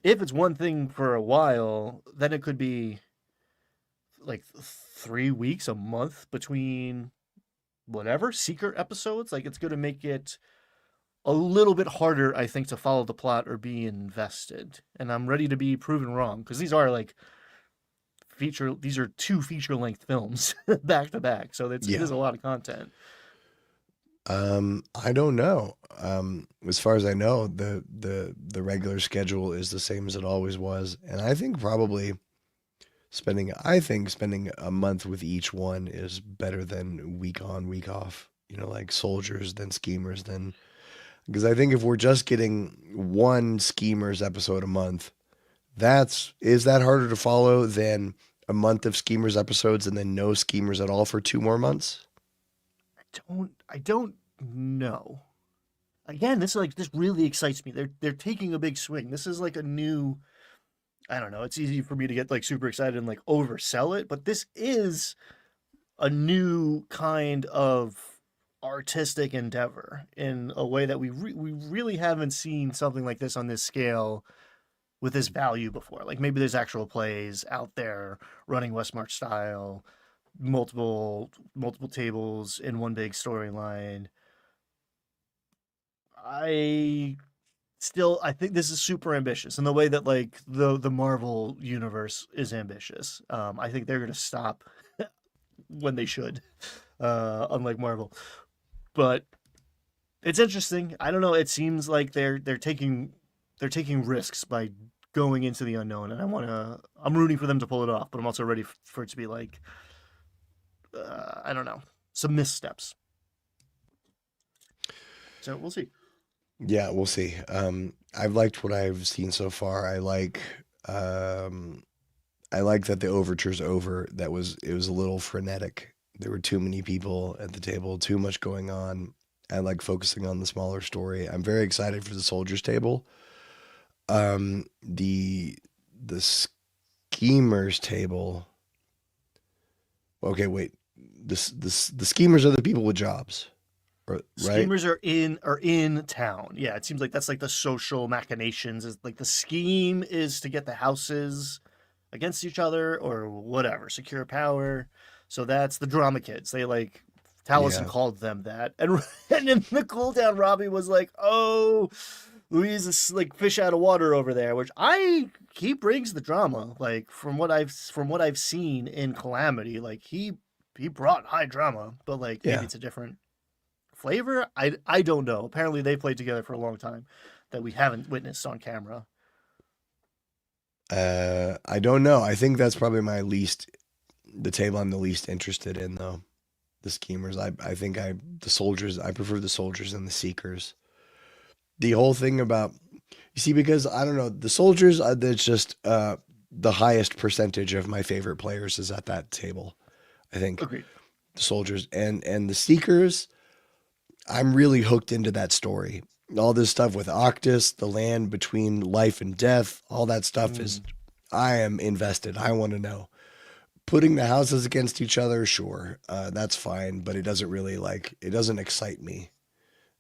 if it's one thing for a while, then it could be like 3 weeks, a month between whatever secret episodes. Like it's gonna make it a little bit harder, I think, to follow the plot or be invested. And I'm ready to be proven wrong because these are like these are 2 feature-length films back to back. So it is a lot of content. I don't know. As far as I know, the regular schedule is the same as it always was, and I think probably spending a month with each one is better than week on, week off. You know, like soldiers, then schemers, then. Because I think if we're just getting one Schemers episode a month, is that harder to follow than a month of Schemers episodes and then no Schemers at all for 2 more months? I don't know. Again, this really excites me. They're taking a big swing. This is like a new, I don't know. It's easy for me to get like super excited and like oversell it, but this is a new kind of artistic endeavor in a way that we really haven't seen something like this on this scale with this value before. Like maybe there's actual plays out there running West March style, multiple tables in one big storyline. I think this is super ambitious in the way that like the Marvel universe is ambitious. I think they're gonna stop when they should, unlike Marvel. But it's interesting. I don't know. It seems like they're taking risks by going into the unknown, and I'm rooting for them to pull it off, but I'm also ready for it to be like, I don't know, some missteps. So we'll see. Yeah, we'll see. I've liked what I've seen so far. I like that the overture's over. It was a little frenetic. There were too many people at the table, too much going on. I like focusing on the smaller story. I'm very excited for the soldiers table. The schemers table. Okay, wait. The schemers are the people with jobs, right? Schemers are in town. Yeah, it seems like that's like the social machinations. Is like the scheme is to get the houses against each other or whatever, secure power. So that's the drama kids. They like Taliesin called them that, and in the cool down, Robbie was like, "Oh, Louise is like fish out of water over there," which he brings the drama. Like from what I've seen in Calamity, like he brought high drama, but like maybe it's a different flavor. I don't know. Apparently they played together for a long time that we haven't witnessed on camera. I don't know. I think that's probably the table I'm the least interested in, though. The schemers. I the soldiers. I prefer the soldiers and the seekers. The whole thing about, you see, because I don't know, the soldiers. That's just the highest percentage of my favorite players is at that table. I think. Agreed. The soldiers and the seekers. I'm really hooked into that story. All this stuff with Octus, the land between life and death, all that stuff is. I am invested. I want to know. Putting the houses against each other, sure, that's fine, but it doesn't really it doesn't excite me.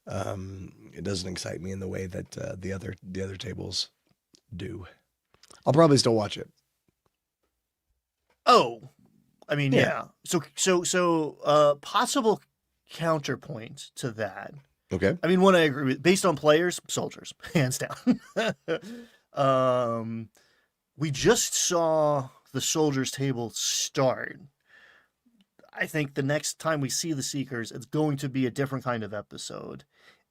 It doesn't excite me in the way that the other tables do. I'll probably still watch it. Oh, I mean, Yeah. yeah. Possible counterpoint to that. Okay. I mean, one I agree with. Based on players, soldiers, hands down. um, we just saw the soldiers table start. I think the next time we see the Seekers, it's going to be a different kind of episode.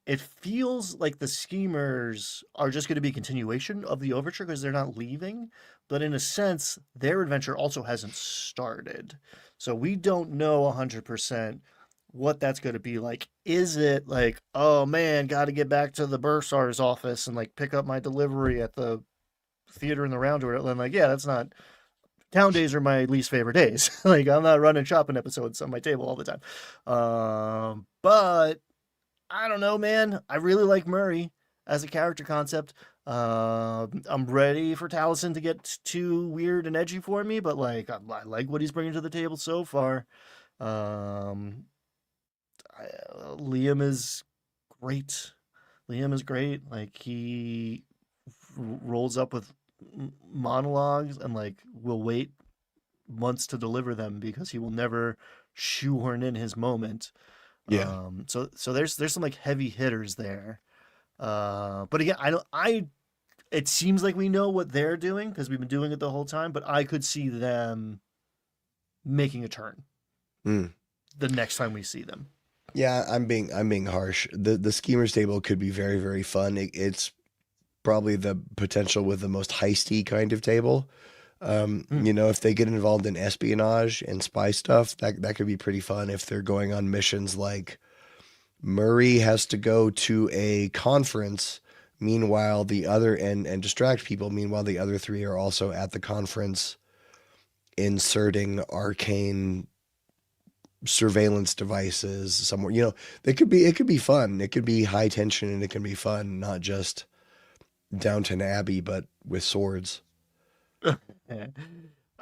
It feels like the Schemers are just going to be a continuation of the Overture because they're not leaving, but in a sense, their adventure also hasn't started. So we don't know 100% what that's going to be like. Is it like, oh man, got to get back to the bursar's office and like pick up my delivery at the theater in the round or whatever? And like, yeah, that's not. Town days are my least favorite days. Like I'm not running shopping episodes on my table all the time. But I don't know, man. I really like Murray as a character concept. I'm ready for Taliesin to get too weird and edgy for me, but like I like what he's bringing to the table so far. Um, Liam is great. Liam is great. Like he rolls up with monologues and like will wait months to deliver them because he will never shoehorn in his moment. Yeah. So there's some like heavy hitters there. But again, I it seems like we know what they're doing because we've been doing it the whole time, but I could see them making a turn Mm. the next time we see them. Yeah, I'm being harsh. The schemers table could be very, very fun. It's probably the potential with the most heisty kind of table. You know, if they get involved in espionage and spy stuff, that could be pretty fun if they're going on missions like Murray has to go to a conference, meanwhile the other and distract people, meanwhile the other three are also at the conference inserting arcane surveillance devices somewhere. You know, it could be fun. It could be high tension and it can be fun, not just Downton Abbey, but with swords. I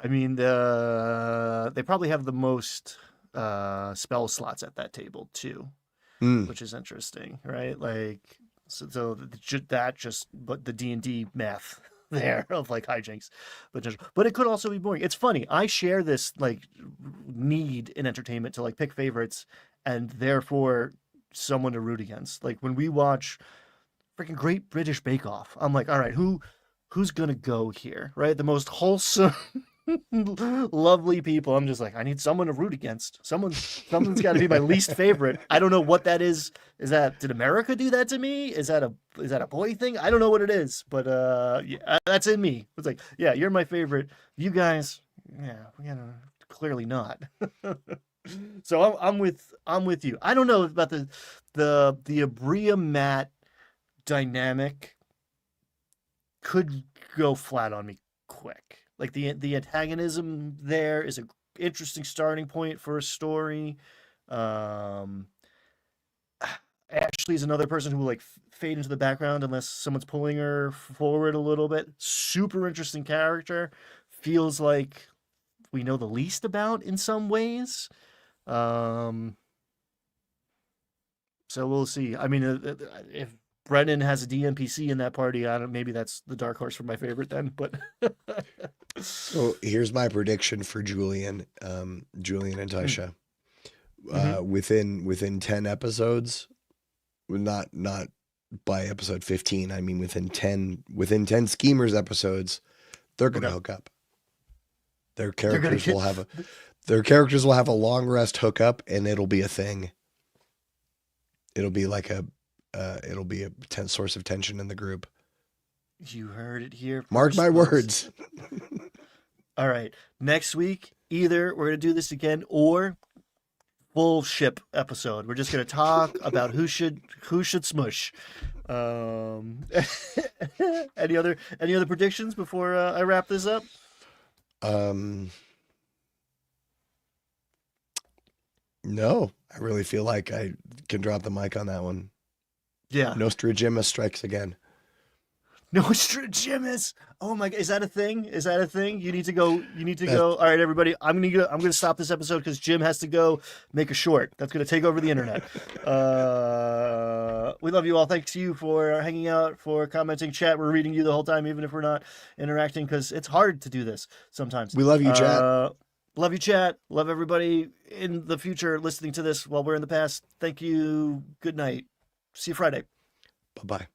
mean, they probably have the most spell slots at that table too, Mm. which is interesting, right? Like, that just but the D&D math there of like hijinks, but it could also be boring. It's funny. I share this like need in entertainment to like pick favorites and therefore someone to root against. Like when we watch freaking Great British Bake Off, I'm like, all right, who's gonna go here, right? The most wholesome, lovely people. I'm just like, I need someone to root against. Someone's got to be my least favorite. I don't know what that is. Did America do that to me? Is that a boy thing? I don't know what it is, but yeah, that's in me. It's like, yeah, you're my favorite. You guys, yeah, clearly not. So I'm with you. I don't know about the Abria Matt dynamic could go flat on me quick. Like the antagonism there is a interesting starting point for a story. Ashley's another person who will like fade into the background unless someone's pulling her forward a little bit. Super interesting character. Feels like we know the least about in some ways. So we'll see. I mean, if Brennan has a DNPC in that party, maybe that's the dark horse for my favorite then. But So here's my prediction for Julian and Taisha. Within 10 episodes, not by episode 15, I mean within 10 Schemers episodes, they're gonna hook up. Their characters will have a long rest hookup, and it'll be a thing. It'll be like a source of tension in the group. You heard it here. Mark my words. All right. Next week, either we're going to do this again or full ship episode. We're just going to talk about who should smush. Any other predictions before I wrap this up? No, I really feel like I can drop the mic on that one. Yeah. Nostradamus strikes again. Nostradamus. Oh my God. Is that a thing? You need to go. All right, everybody. I'm going to stop this episode because Jim has to go make a short. That's going to take over the internet. We love you all. Thanks to you for hanging out, for commenting, chat. We're reading you the whole time, even if we're not interacting, because it's hard to do this sometimes. We love you, chat. Love you, chat. Love everybody in the future listening to this while we're in the past. Thank you. Good night. See you Friday. Bye bye.